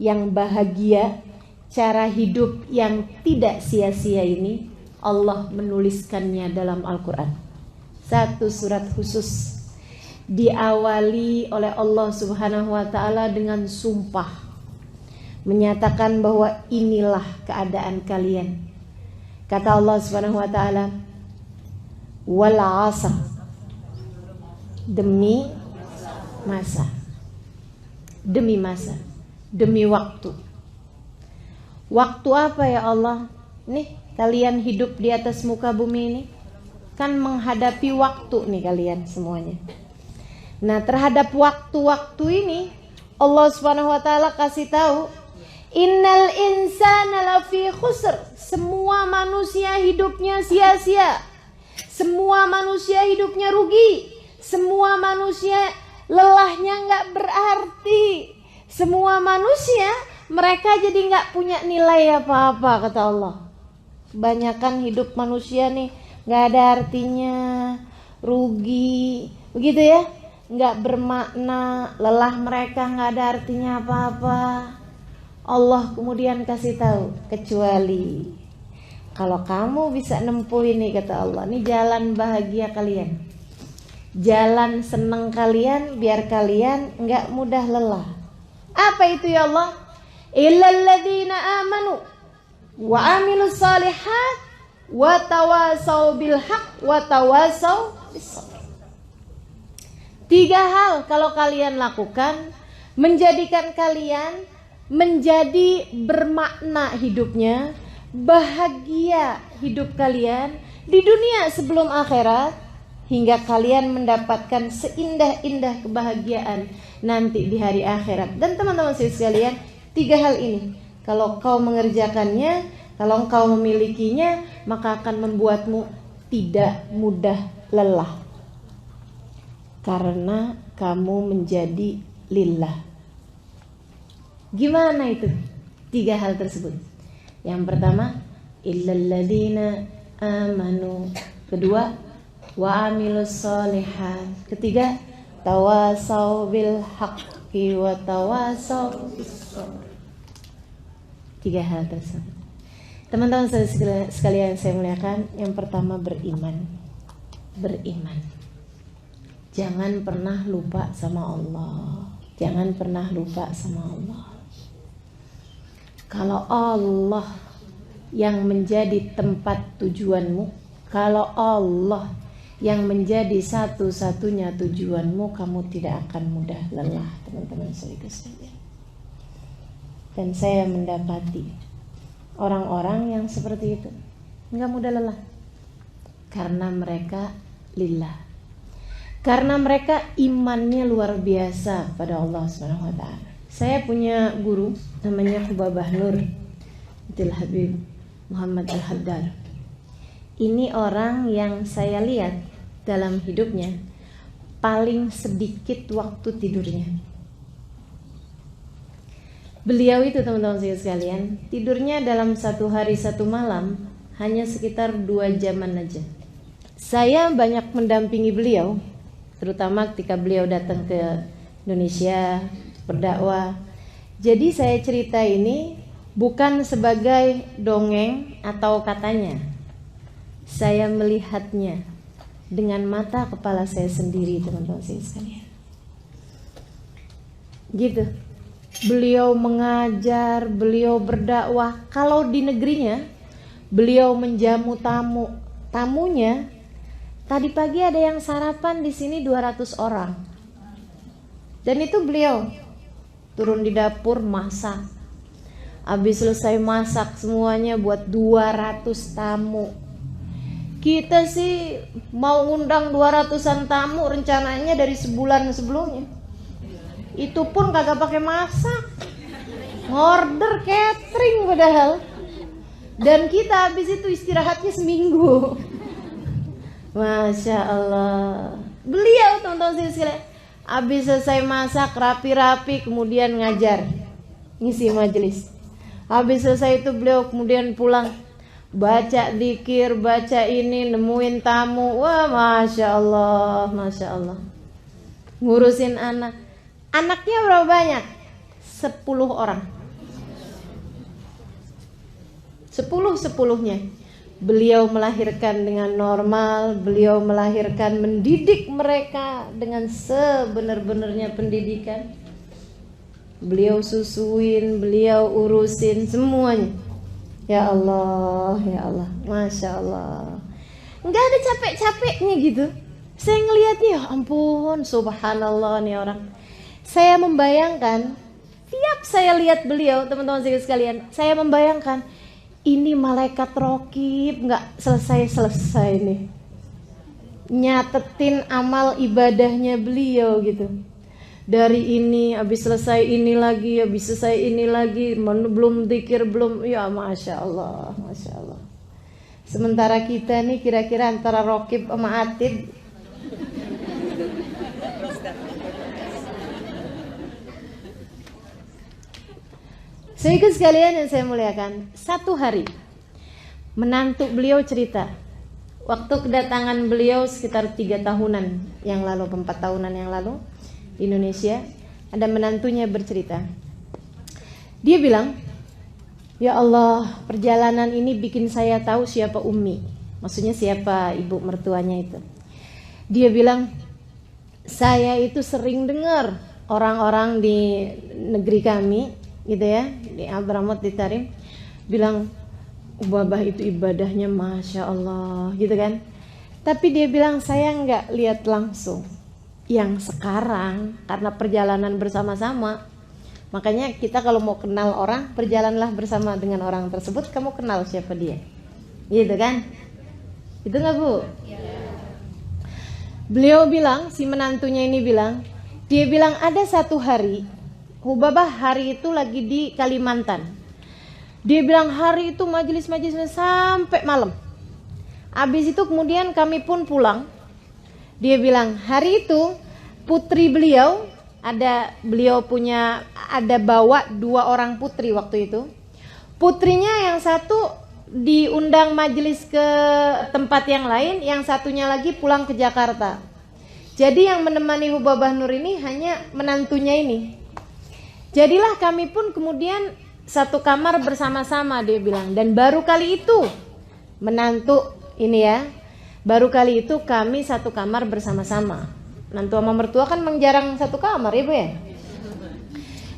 yang bahagia, cara hidup yang tidak sia-sia ini Allah menuliskannya dalam Al-Quran. Satu surat khusus diawali oleh Allah Subhanahu wa ta'ala dengan sumpah, menyatakan bahwa inilah keadaan kalian. Kata Allah Subhanahu wa ta'ala, wal 'asr, demi masa, demi masa, demi waktu. Waktu apa ya Allah? Nih kalian hidup di atas muka bumi ini kan menghadapi waktu nih kalian semuanya. Nah, terhadap waktu-waktu ini Allah Subhanahu wa taala kasih tahu, innal insana lafi khusr. Semua manusia hidupnya sia-sia. Semua manusia hidupnya rugi. Semua manusia lelahnya nggak berarti. Semua manusia mereka jadi nggak punya nilai apa-apa, kata Allah. Kebanyakan hidup manusia nih nggak ada artinya, rugi, begitu ya, nggak bermakna, lelah mereka nggak ada artinya apa-apa. Allah kemudian kasih tahu, kecuali kalau kamu bisa nempuh ini, kata Allah, ini jalan bahagia kalian, jalan seneng kalian, biar kalian nggak mudah lelah. Apa itu ya Allah? Illal ladzina amanu wa amilus salihat wa tawasau bil haq wa tawasau bis sabr. 3 hal kalau kalian lakukan menjadikan kalian menjadi bermakna hidupnya, bahagia hidup kalian di dunia sebelum akhirat, hingga kalian mendapatkan seindah-indah kebahagiaan nanti di hari akhirat. Dan teman-teman sekalian, 3 hal ini kalau kau mengerjakannya, kalau engkau memilikinya, maka akan membuatmu tidak mudah lelah, karena kamu menjadi lillah. Gimana itu 3 hal tersebut? Yang pertama, illal ladzina amanu. Kedua, wa amilus sholihat. Ketiga, tawasau bil haqqi wa tawasau bis sabr. 3 hal tersebut. Teman-teman sekalian saya muliakan, yang pertama beriman. Beriman. Jangan pernah lupa sama Allah. Jangan pernah lupa sama Allah. Kalau Allah yang menjadi tempat tujuanmu, kalau Allah yang menjadi satu-satunya tujuanmu, kamu tidak akan mudah lelah, teman-teman sekalian. Dan saya mendapati orang-orang yang seperti itu enggak mudah lelah, karena mereka lillah, karena mereka imannya luar biasa pada Allah Subhanahu wa taala. Saya punya guru namanya Khubabah Nur Abdul Habib Muhammad Al-Haddad. Ini orang yang saya lihat dalam hidupnya paling sedikit waktu tidurnya. Beliau itu, teman-teman sekalian, tidurnya dalam 1 hari 1 malam hanya sekitar 2 jaman aja. Saya banyak mendampingi beliau, terutama ketika beliau datang ke Indonesia berdakwah. Jadi saya cerita ini bukan sebagai dongeng atau katanya. Saya melihatnya dengan mata kepala saya sendiri, teman-teman sekalian. Gitu. Beliau mengajar, beliau berdakwah. Kalau di negerinya, beliau menjamu tamunya. Tadi pagi ada yang sarapan di sini 200 orang. Dan itu beliau turun di dapur masak. Habis selesai masak semuanya buat 200 tamu. Kita sih mau ngundang 200-an tamu rencananya dari sebulan sebelumnya. Itu pun kagak pakai masak, ngorder catering padahal. Dan kita habis itu istirahatnya seminggu. Masya Allah. Beliau, teman-teman sekalian, habis selesai masak rapi-rapi kemudian ngajar, ngisi majelis. Habis selesai itu beliau kemudian pulang, baca dzikir, baca ini, nemuin tamu. Wah, Masya Allah, Masya Allah. Ngurusin anak. Anaknya berapa banyak? 10 orang. 10-10-nya. Beliau melahirkan dengan normal, beliau melahirkan, mendidik mereka dengan sebenar-benarnya pendidikan. Beliau susuin, beliau urusin semuanya. Ya Allah, ya Allah, Masya Allah. Nggak ada capek-capeknya gitu. Saya ngelihatnya, ya ampun, subhanallah nih orang. Saya membayangkan, tiap saya lihat beliau, teman-teman sekalian, saya membayangkan, ini malaikat rokib nggak selesai-selesai nih nyatetin amal ibadahnya beliau gitu. Dari ini habis selesai ini lagi, habis selesai ini lagi, belum zikir belum, ya Masya Allah, Masya Allah. Sementara kita nih kira-kira antara rokib sama atid. Sehingga sekalian yang saya muliakan, satu hari menantu beliau cerita, waktu kedatangan beliau sekitar 3 tahunan yang lalu, 4 tahunan yang lalu di Indonesia, ada menantunya bercerita. Dia bilang, ya Allah, perjalanan ini bikin saya tahu siapa Ummi, maksudnya siapa ibu mertuanya itu. Dia bilang, saya itu sering dengar orang-orang di negeri kami gitu ya, di Abramut, di Tarim, bilang Babah itu ibadahnya Masya Allah gitu kan. Tapi dia bilang saya nggak lihat langsung. Yang sekarang karena perjalanan bersama-sama, makanya kita kalau mau kenal orang, berjalanlah bersama dengan orang tersebut, kamu kenal siapa dia, gitu kan? Itu nggak Bu? Ya. Beliau bilang, si menantunya ini bilang, dia bilang ada satu hari Hubabah hari itu lagi di Kalimantan. Dia bilang hari itu majelis-majelis sampai malam. Habis itu kemudian kami pun pulang. Dia bilang hari itu putri beliau, beliau ada bawa 2 orang putri waktu itu. Putrinya yang satu diundang majelis ke tempat yang lain, yang satunya lagi pulang ke Jakarta. Jadi yang menemani Hubabah Nur ini hanya menantunya ini. Jadilah kami pun kemudian satu kamar bersama-sama, dia bilang. Dan baru kali itu menantu ini ya, baru kali itu kami satu kamar bersama-sama. Menantu sama mertua kan memang jarang satu kamar ya Bu ya.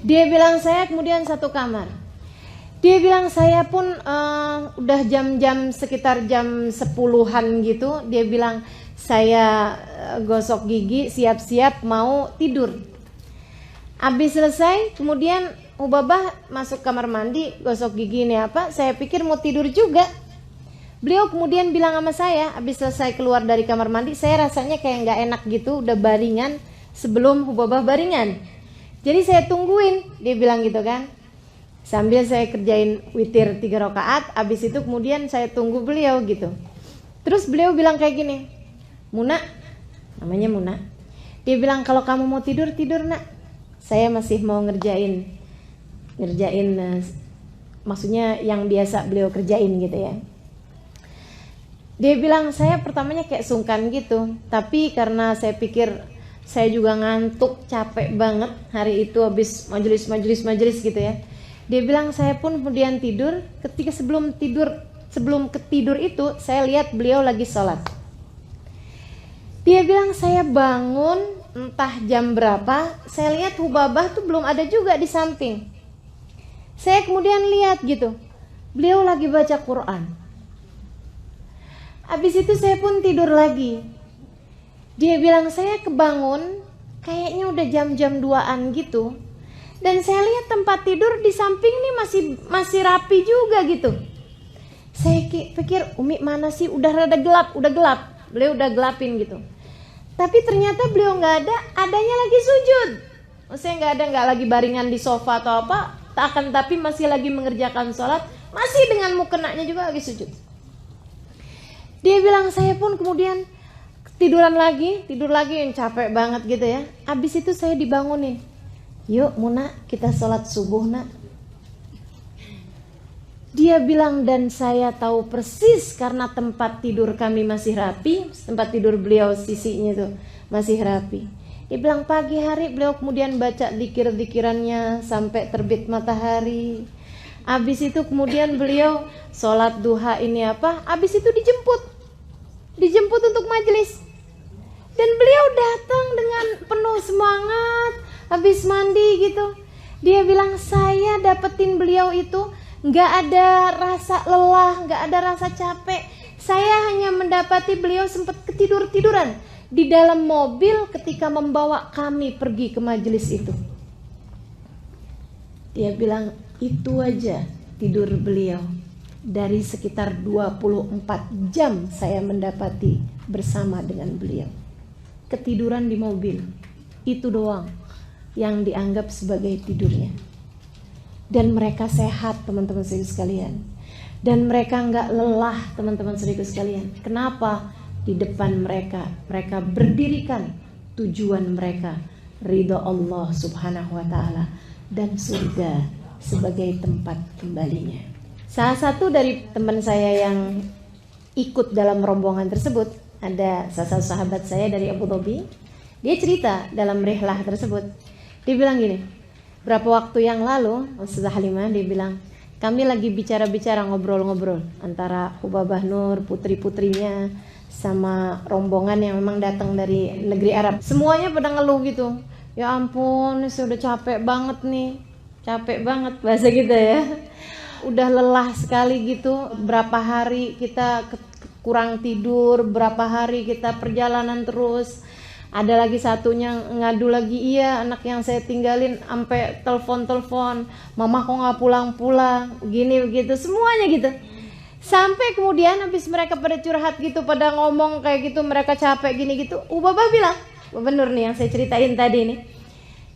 Dia bilang saya kemudian satu kamar. Dia bilang saya pun udah jam-jam sekitar jam 10-an gitu. Dia bilang saya gosok gigi, siap-siap mau tidur. Habis selesai, kemudian Hubabah masuk kamar mandi, gosok gigi ini apa, saya pikir mau tidur juga. Beliau kemudian bilang sama saya, habis selesai keluar dari kamar mandi, saya rasanya kayak gak enak gitu, udah baringan sebelum Hubabah baringan. Jadi saya tungguin, dia bilang gitu kan. Sambil saya kerjain witir 3 rakaat, habis itu kemudian saya tunggu beliau gitu. Terus beliau bilang kayak gini, Muna, namanya Muna. Dia bilang kalau kamu mau tidur, tidur nak. Saya masih mau ngerjain maksudnya yang biasa beliau kerjain gitu ya. Dia bilang saya pertamanya kayak sungkan gitu, tapi karena saya pikir saya juga ngantuk, capek banget hari itu habis majelis gitu ya. Dia bilang saya pun kemudian tidur, ketika sebelum ketidur itu saya lihat beliau lagi sholat. Dia bilang saya bangun entah jam berapa, saya lihat Hubabah tuh belum ada juga di samping. Saya kemudian lihat gitu, beliau lagi baca Quran. Habis itu saya pun tidur lagi. Dia bilang saya kebangun, kayaknya udah jam-jam 2-an gitu. Dan saya lihat tempat tidur di samping nih masih rapi juga gitu. Saya pikir Umi mana sih, udah rada gelap, beliau udah gelapin gitu. Tapi ternyata beliau nggak ada, adanya lagi sujud. Maksudnya nggak lagi baringan di sofa atau apa, tapi masih lagi mengerjakan sholat, masih dengan mukenanya juga lagi sujud. Dia bilang saya pun kemudian tidur lagi yang capek banget gitu ya. Habis itu saya dibangunin, yuk Muna kita sholat subuh nak. Dia bilang dan saya tahu persis karena tempat tidur kami masih rapi, tempat tidur beliau sisinya tuh masih rapi. Dia bilang pagi hari beliau kemudian baca zikir-zikirannya sampai terbit matahari. Habis itu kemudian beliau sholat duha ini apa, habis itu dijemput untuk majelis. Dan beliau datang dengan penuh semangat, habis mandi gitu. Dia bilang, saya dapetin beliau itu gak ada rasa lelah, gak ada rasa capek. Saya hanya mendapati beliau sempat ketiduran di dalam mobil ketika membawa kami pergi ke majelis itu. Dia bilang, itu aja tidur beliau. Dari sekitar 24 jam saya mendapati bersama dengan beliau. Ketiduran di mobil, itu doang yang dianggap sebagai tidurnya. Dan mereka sehat, teman-teman saudara sekalian. Dan mereka nggak lelah, teman-teman saudara sekalian. Kenapa? Di depan mereka berdirikan tujuan mereka, ridha Allah subhanahu wa ta'ala dan surga sebagai tempat kembalinya. Salah satu dari teman saya yang ikut dalam rombongan tersebut, ada salah satu sahabat saya dari Abu Dhabi. Dia cerita dalam rihlah tersebut. Dia bilang gini, berapa waktu yang lalu Ustazah Halimah, dia bilang, kami lagi bicara-bicara, ngobrol-ngobrol antara Hubabah Nur, putri-putrinya, sama rombongan yang memang datang dari negeri Arab. Semuanya pada ngeluh gitu, ya ampun saya udah capek banget nih, capek banget bahasa kita ya, udah lelah sekali gitu, berapa hari kita kurang tidur, berapa hari kita perjalanan terus. Ada lagi satunya ngadu lagi, iya anak yang saya tinggalin sampai telepon, mama kok nggak pulang-pulang, gini begitu, semuanya gitu. Sampai kemudian habis mereka pada curhat gitu, pada ngomong kayak gitu, mereka capek gini gitu, Ubabah bilang, bener nih yang saya ceritain tadi nih,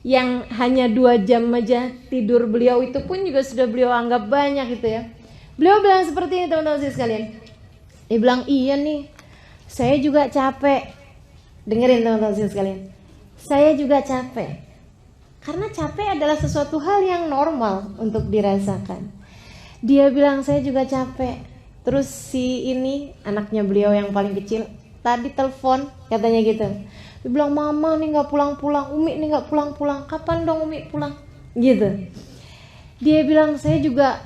yang hanya 2 jam aja tidur beliau itu pun juga sudah beliau anggap banyak gitu ya. Beliau bilang seperti ini, teman-teman sekalian. Dia bilang, iya nih saya juga capek. Dengerin teman-teman sekalian, saya juga capek. Karena capek adalah sesuatu hal yang normal untuk dirasakan. Dia bilang, saya juga capek. Terus si ini, anaknya beliau yang paling kecil, tadi telepon katanya gitu. Dia bilang, mama nih gak pulang-pulang, Umi nih gak pulang-pulang, kapan dong Umi pulang? Gitu. Dia bilang, saya juga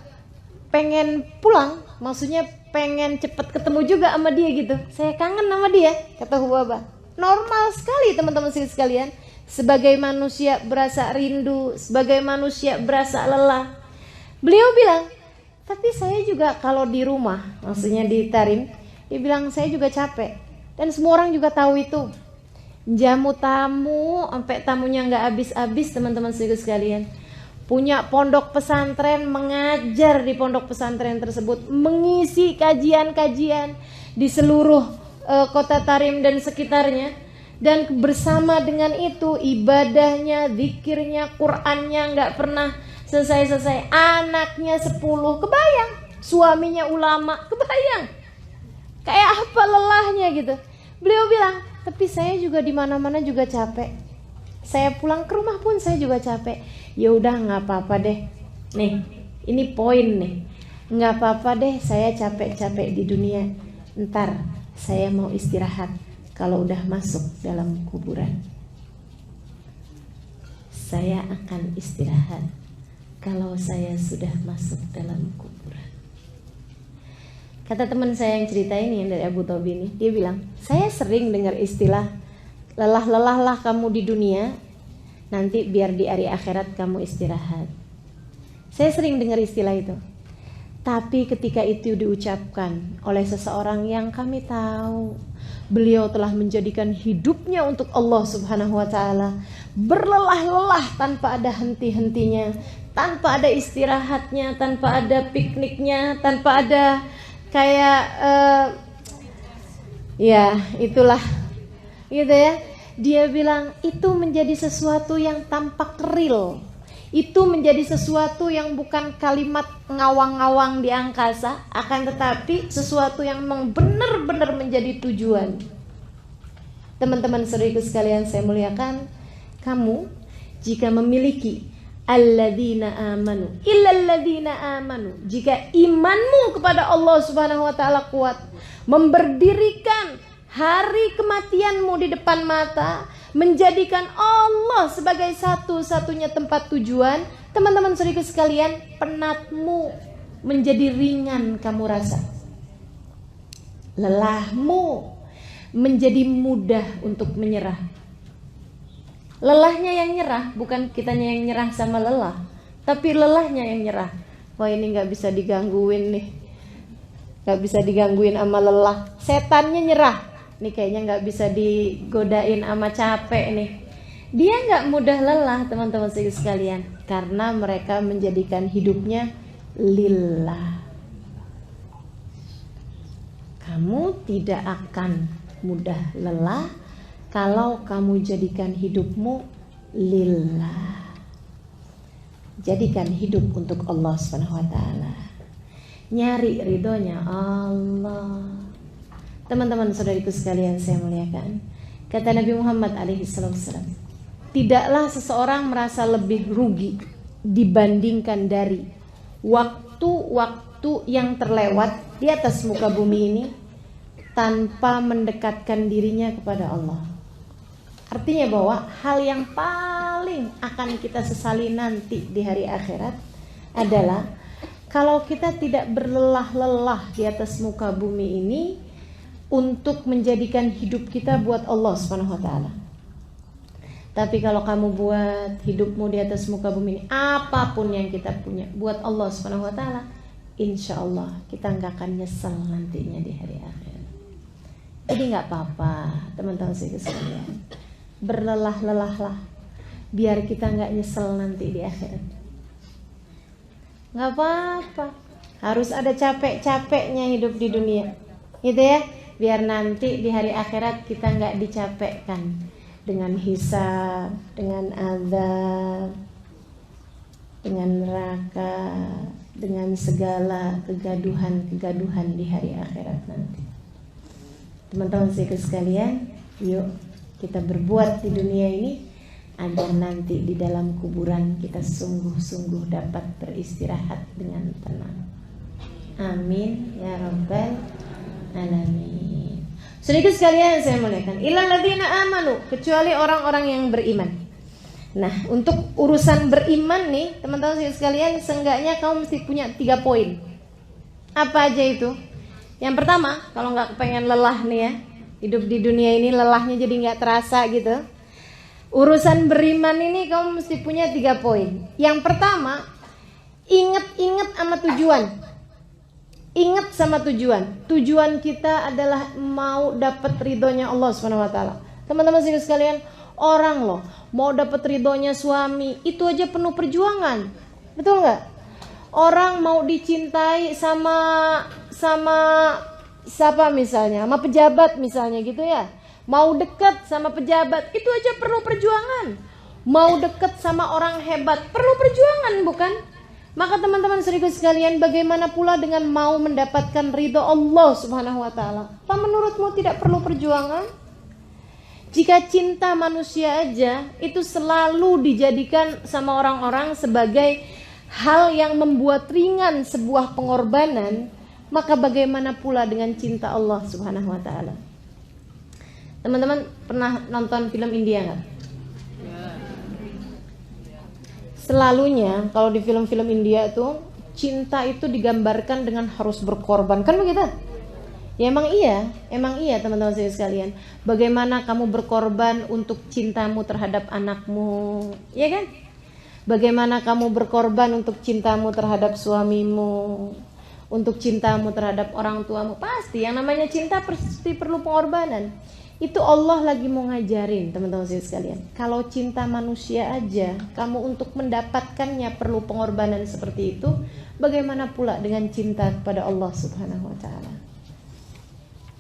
pengen pulang, maksudnya pengen cepet ketemu juga sama dia gitu. Saya kangen sama dia, kata Hubabah. Normal sekali teman-teman sekalian. Sebagai manusia berasa rindu, sebagai manusia berasa lelah. Beliau bilang, tapi saya juga kalau di rumah, maksudnya di Tarim, dia bilang saya juga capek. Dan semua orang juga tahu itu. Jamu tamu, sampai tamunya gak habis-habis teman-teman sekalian. Punya pondok pesantren, mengajar di pondok pesantren tersebut, mengisi kajian-kajian di seluruh kota Tarim dan sekitarnya, dan bersama dengan itu ibadahnya, zikirnya, Qur'annya nggak pernah selesai-selesai. Anaknya 10, kebayang, suaminya ulama, kebayang kayak apa lelahnya gitu. Beliau bilang, tapi saya juga di mana-mana juga capek, saya pulang ke rumah pun saya juga capek. Ya udah nggak apa-apa deh, nih ini poin nih, nggak apa-apa deh saya capek-capek di dunia, ntar saya mau istirahat kalau udah masuk dalam kuburan. Saya akan istirahat kalau saya sudah masuk dalam kuburan. Kata teman saya yang cerita ini, yang dari Abu Dhabi ini, dia bilang, saya sering dengar istilah lelah-lelahlah kamu di dunia, nanti biar di hari akhirat kamu istirahat. Saya sering dengar istilah itu. Tapi ketika itu diucapkan oleh seseorang yang kami tahu beliau telah menjadikan hidupnya untuk Allah subhanahu wa ta'ala, berlelah-lelah tanpa ada henti-hentinya, tanpa ada istirahatnya, tanpa ada pikniknya, tanpa ada kayak ya itulah gitu ya. Dia bilang itu menjadi sesuatu yang tampak real. Itu menjadi sesuatu yang bukan kalimat ngawang-ngawang di angkasa, akan tetapi sesuatu yang memang benar-benar menjadi tujuan. Teman-teman saudariku sekalian saya muliakan, kamu jika memiliki alladzina amanu illalladzina amanu, jika imanmu kepada Allah Subhanahu wa taala kuat, memberdirikan hari kematianmu di depan mata, menjadikan Allah sebagai satu-satunya tempat tujuan, Teman-teman saudaraku sekalian, penatmu menjadi ringan kamu rasa. Lelahmu menjadi mudah untuk menyerah. Lelahnya yang nyerah, bukan kitanya yang nyerah sama lelah, tapi lelahnya yang nyerah. Wah, ini gak bisa digangguin nih, gak bisa digangguin sama lelah. Setannya nyerah, nih kayaknya gak bisa digodain sama capek nih. Dia gak mudah lelah teman-teman sekalian, karena mereka menjadikan hidupnya lillah. Kamu tidak akan mudah lelah kalau kamu jadikan hidupmu lillah. Jadikan hidup untuk Allah SWT. Nyari ridhonya Allah. Teman-teman saudariku sekalian saya muliakan, kata Nabi Muhammad SAW, tidaklah seseorang merasa lebih rugi dibandingkan dari waktu-waktu yang terlewat di atas muka bumi ini tanpa mendekatkan dirinya kepada Allah. Artinya bahwa hal yang paling akan kita sesali nanti di hari akhirat adalah kalau kita tidak berlelah-lelah di atas muka bumi ini untuk menjadikan hidup kita buat Allah Subhanahu wa taala. Tapi kalau kamu buat hidupmu di atas muka bumi ini, apapun yang kita punya buat Allah Subhanahu wa taala, insya Allah kita nggak akan nyesel nantinya di hari akhirat. Jadi nggak apa-apa teman-teman sekalian, berlelah-lelahlah biar kita nggak nyesel nanti di akhirat. Nggak apa-apa, harus ada capek-capeknya hidup di dunia, gitu ya, biar nanti di hari akhirat kita nggak dicapekkan dengan hisab, dengan azab, dengan neraka, dengan segala kegaduhan di hari akhirat nanti. Teman-teman sekalian, yuk kita berbuat di dunia ini agar nanti di dalam kuburan kita sungguh-sungguh dapat beristirahat dengan tenang. Amin ya rabbal alamin. Saudara sekalian saya muliakan, illal ladzina amanu, kecuali orang-orang yang beriman. Nah, untuk urusan beriman nih teman-teman sekalian, seenggaknya kamu mesti punya 3 poin. Apa aja itu? Yang pertama, kalau nggak pengen lelah nih ya, hidup di dunia ini lelahnya jadi nggak terasa gitu. Urusan beriman ini kamu mesti punya 3 poin. Yang pertama, ingat sama tujuan. Ingat sama tujuan. Tujuan kita adalah mau dapat ridhonya Allah SWT. Teman-teman sekalian, orang loh mau dapat ridhonya suami itu aja penuh perjuangan, betul nggak? Orang mau dicintai sama siapa misalnya, sama pejabat misalnya gitu ya, mau dekat sama pejabat itu aja perlu perjuangan. Mau dekat sama orang hebat perlu perjuangan, bukan? Maka teman-teman saudaraku sekalian, bagaimana pula dengan mau mendapatkan ridho Allah Subhanahu wa taala? Apa menurutmu tidak perlu perjuangan? Jika cinta manusia aja itu selalu dijadikan sama orang-orang sebagai hal yang membuat ringan sebuah pengorbanan, maka bagaimana pula dengan cinta Allah Subhanahu wa taala? Teman-teman pernah nonton film India enggak? Selalunya kalau di film-film India tuh cinta itu digambarkan dengan harus berkorban, kan begitu? Ya emang iya teman-teman sekalian. Bagaimana kamu berkorban untuk cintamu terhadap anakmu, ya kan? Bagaimana kamu berkorban untuk cintamu terhadap suamimu, untuk cintamu terhadap orang tuamu. Pasti yang namanya cinta pasti perlu pengorbanan. Itu Allah lagi mau ngajarin teman-teman sekalian. Kalau cinta manusia aja kamu untuk mendapatkannya perlu pengorbanan seperti itu, bagaimana pula dengan cinta kepada Allah Subhanahu wa taala?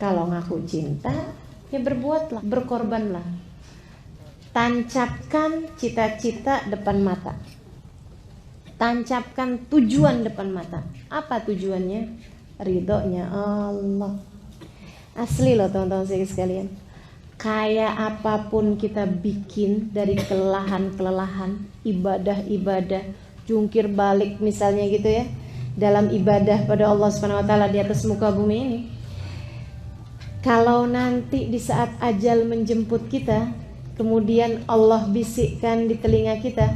Kalau ngaku cinta, ya berbuatlah, berkorbanlah. Tancapkan cita-cita depan mata. Tancapkan tujuan depan mata. Apa tujuannya? Ridhonya Allah. Asli loh teman-teman sekalian. Kayak apapun kita bikin dari kelelahan-kelelahan, ibadah-ibadah, jungkir balik misalnya gitu ya, dalam ibadah pada Allah Subhanahu wa taala di atas muka bumi ini. Kalau nanti di saat ajal menjemput kita, kemudian Allah bisikkan di telinga kita,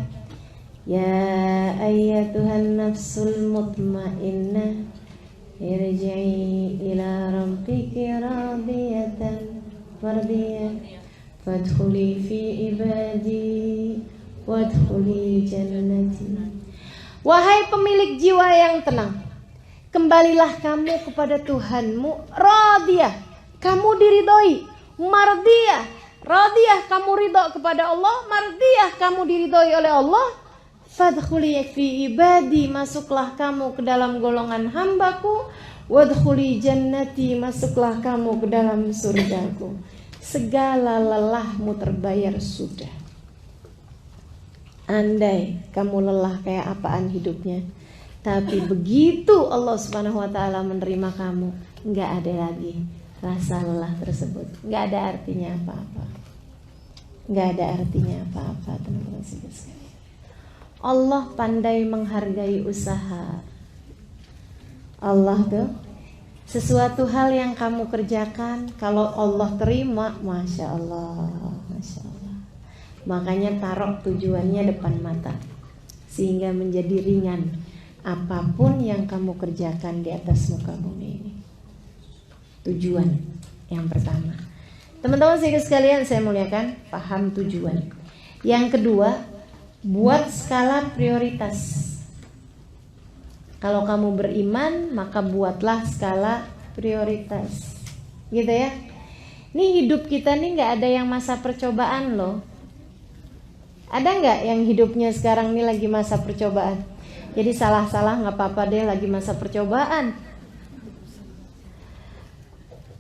Ya ayyatuhan nafsul mutmainnah, irji'i ila rabbiki radiyatan mardiyah, fadkhuli fi ibadi wadkhuli jannati. Wahai pemilik jiwa yang tenang, kembalilah kamu kepada Tuhanmu. Radiyah, kamu diridhoi. Mardiyah, radiyah, kamu ridho kepada Allah. Mardiyah, kamu diridhoi oleh Allah. Fadkhuli fi ibadi, masuklah kamu ke dalam golongan hambaku. Wadkhuli jannati, masuklah kamu ke dalam surgaku. Segala lelahmu terbayar sudah. Andai kamu lelah kayak apaan hidupnya, tapi begitu Allah Subhanahu wa ta'ala menerima kamu, nggak ada lagi rasa lelah tersebut. Nggak ada artinya apa-apa. Nggak ada artinya apa-apa, teman-teman sekalian. Allah pandai menghargai usaha. Allah tuh, sesuatu hal yang kamu kerjakan, kalau Allah terima, Masya Allah, Masya Allah. Makanya taruh tujuannya depan mata, sehingga menjadi ringan apapun yang kamu kerjakan di atas muka bumi ini. Tujuan yang pertama, teman-teman sekalian saya muliakan, paham tujuan. Yang kedua, buat skala prioritas. Kalau kamu beriman, maka buatlah skala prioritas, gitu ya. Ini hidup kita nih nggak ada yang masa percobaan loh. Ada nggak yang hidupnya sekarang nih lagi masa percobaan? Jadi salah-salah nggak apa-apa deh, lagi masa percobaan.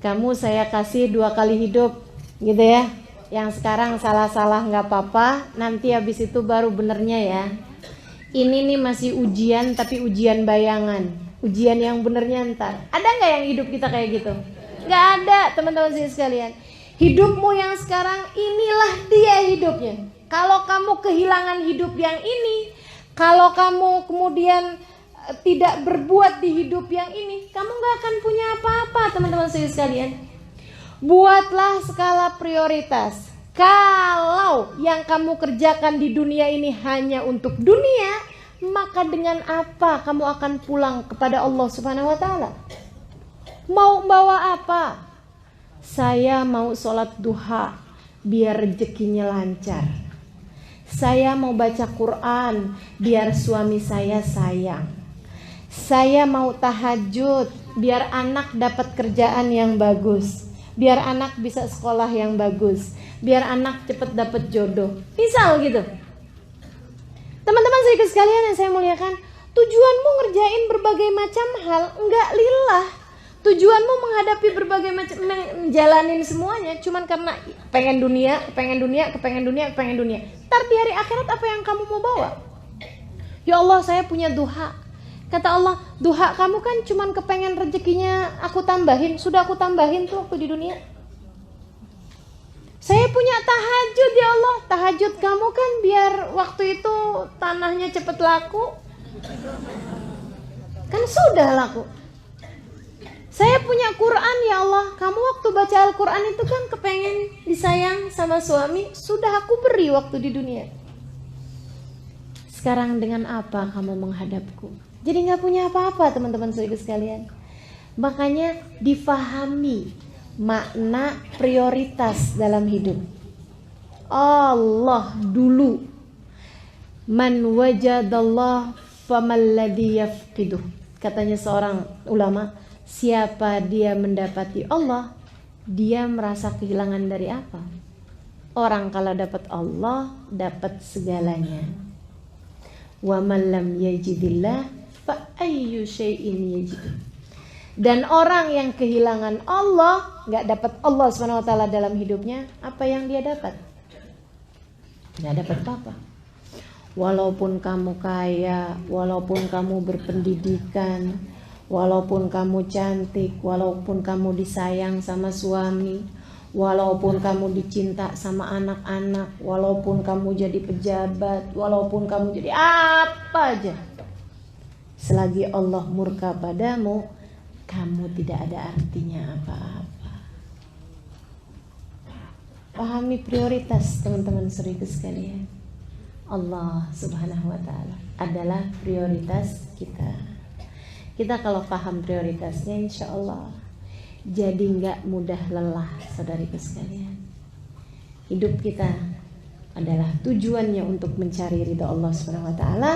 Kamu saya kasih 2 kali hidup, gitu ya. Yang sekarang salah-salah nggak apa-apa, nanti habis itu baru benernya ya. Ini nih masih ujian, tapi ujian bayangan. Ujian yang benernya ntar. Ada nggak yang hidup kita kayak gitu? Nggak ada, teman-teman sekalian. Hidupmu yang sekarang, inilah dia hidupnya. Kalau kamu kehilangan hidup yang ini, kalau kamu kemudian tidak berbuat di hidup yang ini, kamu gak akan punya apa-apa, teman-teman sekalian. Buatlah skala prioritas. Kalau yang kamu kerjakan di dunia ini hanya untuk dunia, maka dengan apa kamu akan pulang kepada Allah Subhanahu wa ta'ala? Mau bawa apa? Saya mau sholat duha biar rezekinya lancar. Saya mau baca Quran biar suami saya sayang. Saya mau tahajud biar anak dapat kerjaan yang bagus, biar anak bisa sekolah yang bagus, biar anak cepat dapat jodoh. Misal gitu. Teman-teman sekalian yang saya muliakan, tujuanmu ngerjain berbagai macam hal enggak lillah. Tujuanmu menghadapi berbagai macam, menjalanin semuanya cuman karena pengen dunia. Ntar di hari akhirat apa yang kamu mau bawa? Ya Allah, saya punya duha. Kata Allah, duha kamu kan cuman kepengen rezekinya aku tambahin. Sudah aku tambahin tuh waktu di dunia. Saya punya tahajud ya Allah. Tahajud kamu kan biar waktu itu tanahnya cepet laku. Kan sudah laku. Saya punya Quran ya Allah. Kamu waktu baca Al-Quran itu kan kepengen disayang sama suami. Sudah aku beri waktu di dunia. Sekarang dengan apa kamu menghadapku? Jadi gak punya apa-apa, teman-teman sekalian. Makanya difahami makna prioritas dalam hidup. Allah dulu. Man wajadallah famalladhi yafqiduh. Katanya seorang ulama, siapa dia mendapati Allah, dia merasa kehilangan dari apa? Orang kalau dapat Allah, dapat segalanya. Wa man lam yajidillah fa ayyu syai'in yajidu. Dan orang yang kehilangan Allah, nggak dapat Allah SWT dalam hidupnya, apa yang dia dapat? Nggak dapat apa-apa. Walaupun kamu kaya, walaupun kamu berpendidikan, walaupun kamu cantik, walaupun kamu disayang sama suami, walaupun kamu dicinta sama anak-anak, walaupun kamu jadi pejabat, walaupun kamu jadi apa aja, selagi Allah murka padamu, kamu tidak ada artinya apa-apa. Pahami prioritas, teman-teman saudara sekalian. Allah Subhanahu wa Ta'ala adalah prioritas kita. Kita kalau paham prioritasnya, insya Allah jadi nggak mudah lelah, saudariku sekalian. Hidup kita adalah tujuannya untuk mencari ridha Allah Subhanahu wa Ta'ala.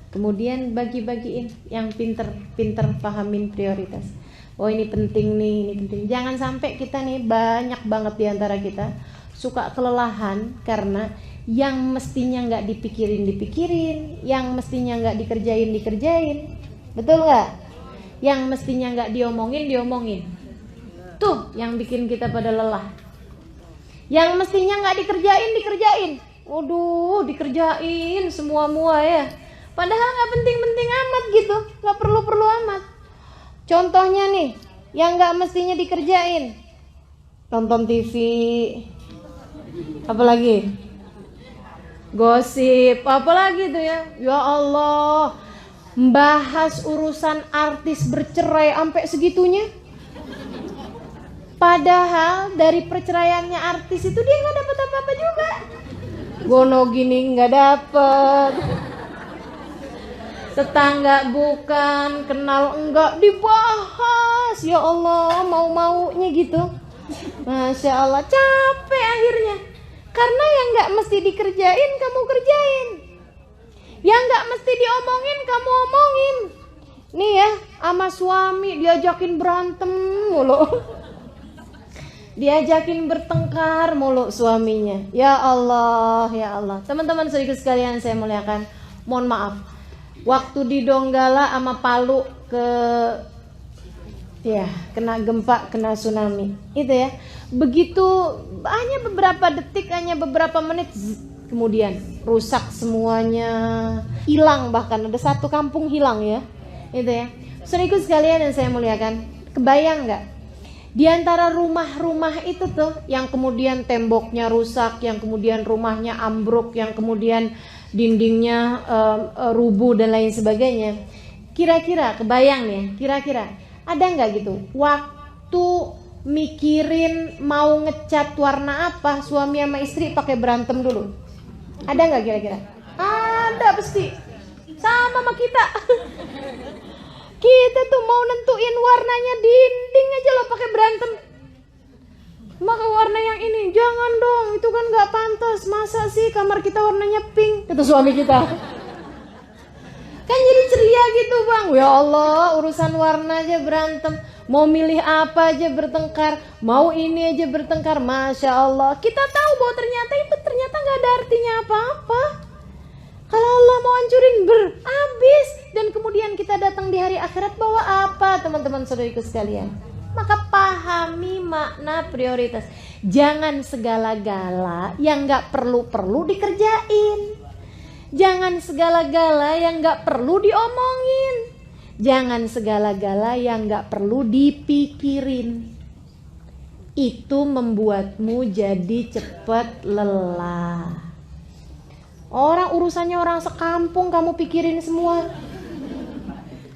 Kemudian bagi-bagiin yang pinter pahamin prioritas. Oh ini penting nih, ini penting. Jangan sampai kita nih, banyak banget diantara kita suka kelelahan karena yang mestinya nggak dipikirin, yang mestinya nggak dikerjain. Betul nggak? Yang mestinya nggak diomongin. Tuh yang bikin kita pada lelah. Yang mestinya nggak dikerjain. Waduh, dikerjain semua ya. Padahal nggak penting-penting amat gitu, nggak perlu-perlu amat. Contohnya nih, yang nggak mestinya dikerjain, nonton TV, apalagi gosip, apalagi tuh ya. Ya Allah, membahas urusan artis bercerai sampai segitunya. Padahal dari perceraiannya artis itu dia nggak dapat apa-apa juga. Gono gini nggak dapet, tetangga bukan, kenal enggak, dibahas. Ya Allah, mau-maunya gitu. Masya Allah, capek akhirnya. Karena yang gak mesti dikerjain, kamu kerjain. Yang gak mesti diomongin, kamu omongin. Nih ya, sama suami diajakin berantem mulu. Diajakin bertengkar mulu suaminya. Ya Allah, ya Allah. Teman-teman saudara sekalian saya muliakan, mohon maaf. Waktu di Donggala sama Palu kena gempa, kena tsunami. Itu ya. Begitu hanya beberapa detik, hanya beberapa menit kemudian rusak semuanya, hilang, bahkan ada satu kampung hilang ya. Itu ya. Saudaraku sekalian yang saya muliakan, kebayang enggak? Di antara rumah-rumah itu tuh yang kemudian temboknya rusak, yang kemudian rumahnya ambruk, yang kemudian dindingnya rubuh dan lain sebagainya. Kira-kira kebayang nih, kira-kira ada nggak gitu waktu mikirin mau ngecat warna apa, suami sama istri pakai berantem dulu? Ada nggak kira-kira? Ada pasti. Sama kita. Kita tuh mau nentuin warnanya dinding aja lo pakai berantem. Maka warna yang ini, jangan dong, itu kan gak pantas. Masa sih kamar kita warnanya pink? Itu suami kita. Kan jadi ceria gitu bang. Ya Allah, urusan warna aja berantem. Mau milih apa aja bertengkar. Mau ini aja bertengkar. Masya Allah. Kita tahu bahwa ternyata itu gak ada artinya apa-apa. Kalau Allah mau hancurin habis. Dan kemudian kita datang di hari akhirat bawa apa, teman-teman saudariku sekalian? Maka pahami makna prioritas. Jangan segala-gala yang gak perlu-perlu dikerjain. Jangan segala-gala yang gak perlu diomongin. Jangan segala-gala yang gak perlu dipikirin. Itu membuatmu jadi cepat lelah. Orang urusannya orang sekampung kamu pikirin semua.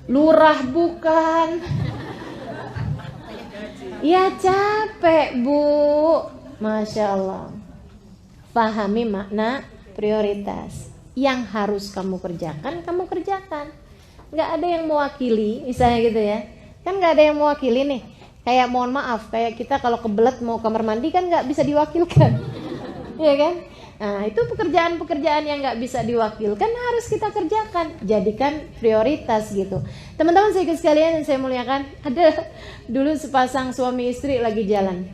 Lurah bukan. Ya capek bu. Masya Allah. Pahami makna prioritas. Yang harus kamu kerjakan, kamu kerjakan. Gak ada yang mewakili, misalnya gitu ya. Kan gak ada yang mewakili nih. Kayak mohon maaf, kayak kita kalau kebelet mau kamar mandi kan gak bisa diwakilkan. Iya kan? Nah itu pekerjaan-pekerjaan yang gak bisa diwakilkan harus kita kerjakan. Jadikan prioritas gitu. Teman-teman saya sekalian yang saya muliakan, ada dulu sepasang suami istri lagi jalan.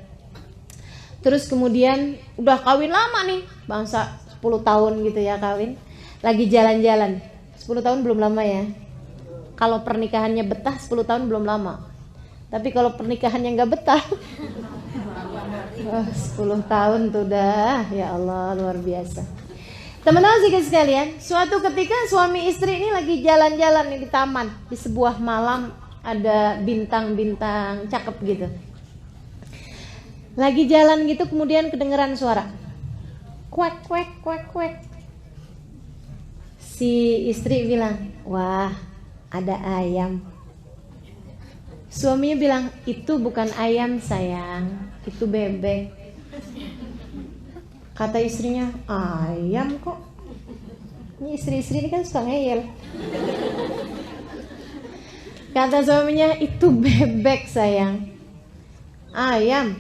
Terus kemudian udah kawin lama nih, bangsa 10 tahun gitu ya kawin. Lagi jalan-jalan, 10 tahun belum lama ya. Kalau pernikahannya betah 10 tahun belum lama. Tapi kalau pernikahannya gak betah 10 tahun tuh dah, ya Allah luar biasa. Teman-teman sekalian, suatu ketika suami istri ini lagi jalan-jalan nih di taman, di sebuah malam ada bintang-bintang cakep gitu. Lagi jalan gitu kemudian kedengeran suara kuek kuek kuek kuek. Si istri bilang, wah ada ayam. Suaminya bilang, itu bukan ayam sayang, itu bebek. Kata istrinya, ayam kok? Ini istri-istri ini kan suka ngeyel. Kata suaminya, itu bebek sayang. Ayam.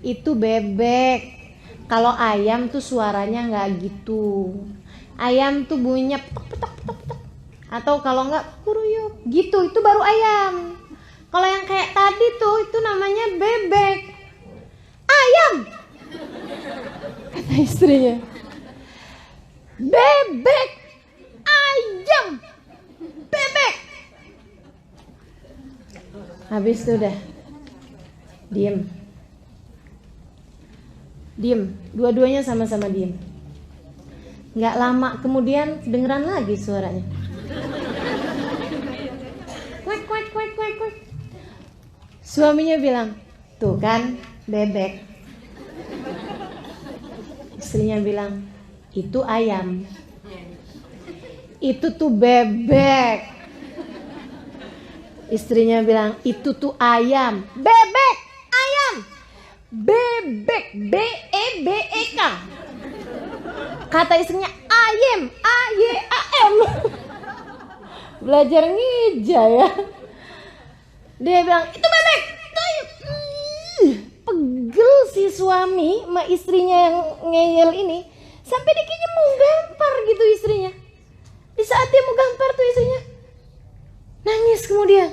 Itu bebek. Kalau ayam tuh suaranya nggak gitu. Ayam tuh bunyinya petok. Atau kalau nggak kuruyuk gitu, itu baru ayam. Kalau yang kayak tadi tuh itu namanya bebek. Ayam, kata istrinya. Bebek, ayam, bebek. Habis itu udah diem. Dua-duanya sama-sama diem. Nggak lama kemudian kedengeran lagi suaranya. Kuek. Suaminya bilang, tuh kan bebek. Istrinya bilang, itu ayam. Itu tuh bebek. Istrinya bilang, itu tuh ayam. Bebek, ayam. Bebek, B-E-B-E-K. Kata istrinya, ayam, A-Y-A-M. Belajar ngija ya. Dia bilang, itu bebek, itu ayam. Pegel si suami sama istrinya yang ngeyel ini. Sampai dia kayaknya mau gampar gitu istrinya. Di saat dia mau gampar tuh istrinya nangis kemudian.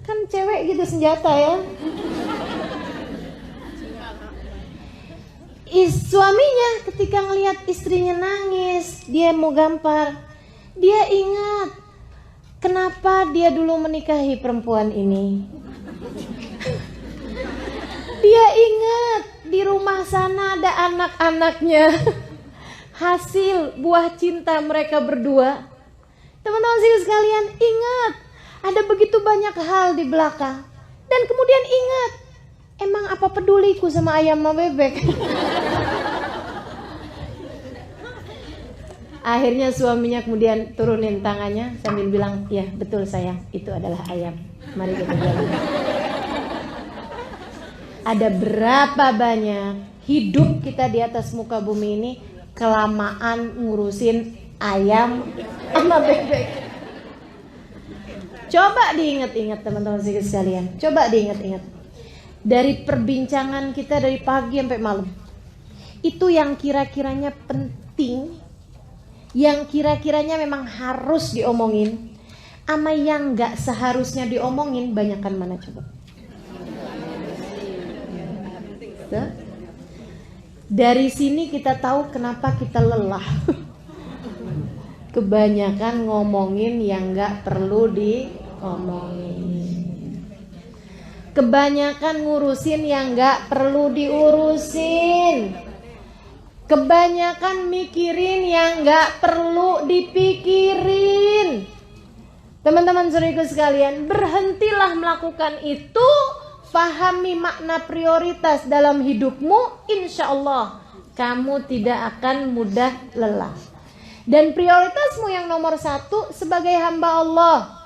Kan cewek gitu senjata ya. Suaminya ketika ngelihat istrinya nangis, dia mau gampar, dia ingat kenapa dia dulu menikahi perempuan ini. Dia ingat di rumah sana ada anak-anaknya, hasil buah cinta mereka berdua. Teman-teman sekalian, ingat ada begitu banyak hal di belakang. Dan kemudian ingat, emang apa peduliku sama ayam sama bebek? Akhirnya suaminya kemudian turunin tangannya sambil bilang, ya betul sayang, itu adalah ayam. Mari kita jalan. Ada berapa banyak hidup kita di atas muka bumi ini kelamaan ngurusin ayam sama bebek. Coba diingat-ingat teman-teman sekalian. Coba diingat-ingat. Dari perbincangan kita dari pagi sampai malam. Itu yang kira-kiranya penting, yang kira-kiranya memang harus diomongin, sama yang gak seharusnya diomongin, banyakan mana coba? Dari sini kita tahu kenapa kita lelah. Kebanyakan ngomongin yang gak perlu diomongin. Kebanyakan ngurusin yang gak perlu diurusin. Kebanyakan mikirin yang gak perlu dipikirin. Teman-teman saudaraku sekalian, berhentilah melakukan itu. Pahami makna prioritas dalam hidupmu, insya Allah kamu tidak akan mudah lelah. Dan prioritasmu yang nomor satu sebagai hamba Allah,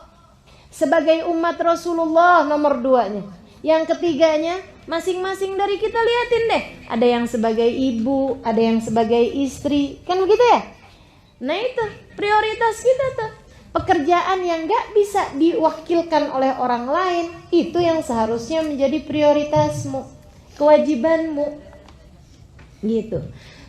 sebagai umat Rasulullah nomor 2-nya. Yang ketiganya masing-masing dari kita liatin deh. Ada yang sebagai ibu, ada yang sebagai istri, kan begitu ya? Nah itu prioritas kita tuh. Pekerjaan yang gak bisa diwakilkan oleh orang lain, itu yang seharusnya menjadi prioritasmu, kewajibanmu. Gitu.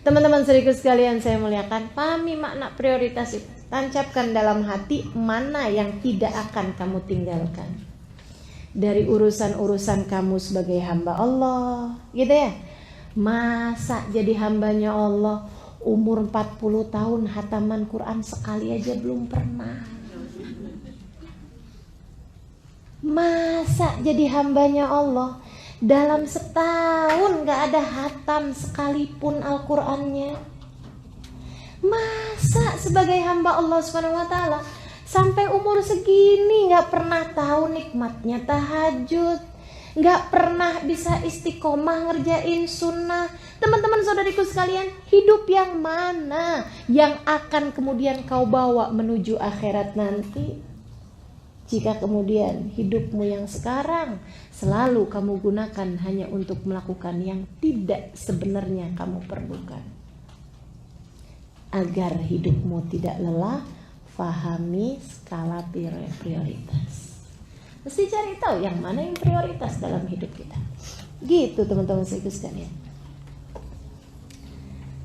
Teman-teman saudaraku sekalian saya muliakan, pahami makna prioritas itu. Tancapkan dalam hati mana yang tidak akan kamu tinggalkan. Dari urusan-urusan kamu sebagai hamba Allah, gitu ya. Masa jadi hambanya Allah umur 40 tahun hataman Quran sekali aja belum pernah. Masa jadi hambanya Allah dalam setahun gak ada hatam sekalipun Al-Qur'annya. Masa sebagai hamba Allah SWT sampai umur segini gak pernah tahu nikmatnya tahajud, gak pernah bisa istiqomah ngerjain sunnah. Teman-teman saudariku sekalian, hidup yang mana yang akan kemudian kau bawa menuju akhirat nanti? Jika kemudian hidupmu yang sekarang selalu kamu gunakan hanya untuk melakukan yang tidak sebenarnya kamu perlukan. Agar hidupmu tidak lelah, fahami skala prioritas. Mesti cari tahu yang mana yang prioritas dalam hidup kita. Gitu teman-teman sekalian.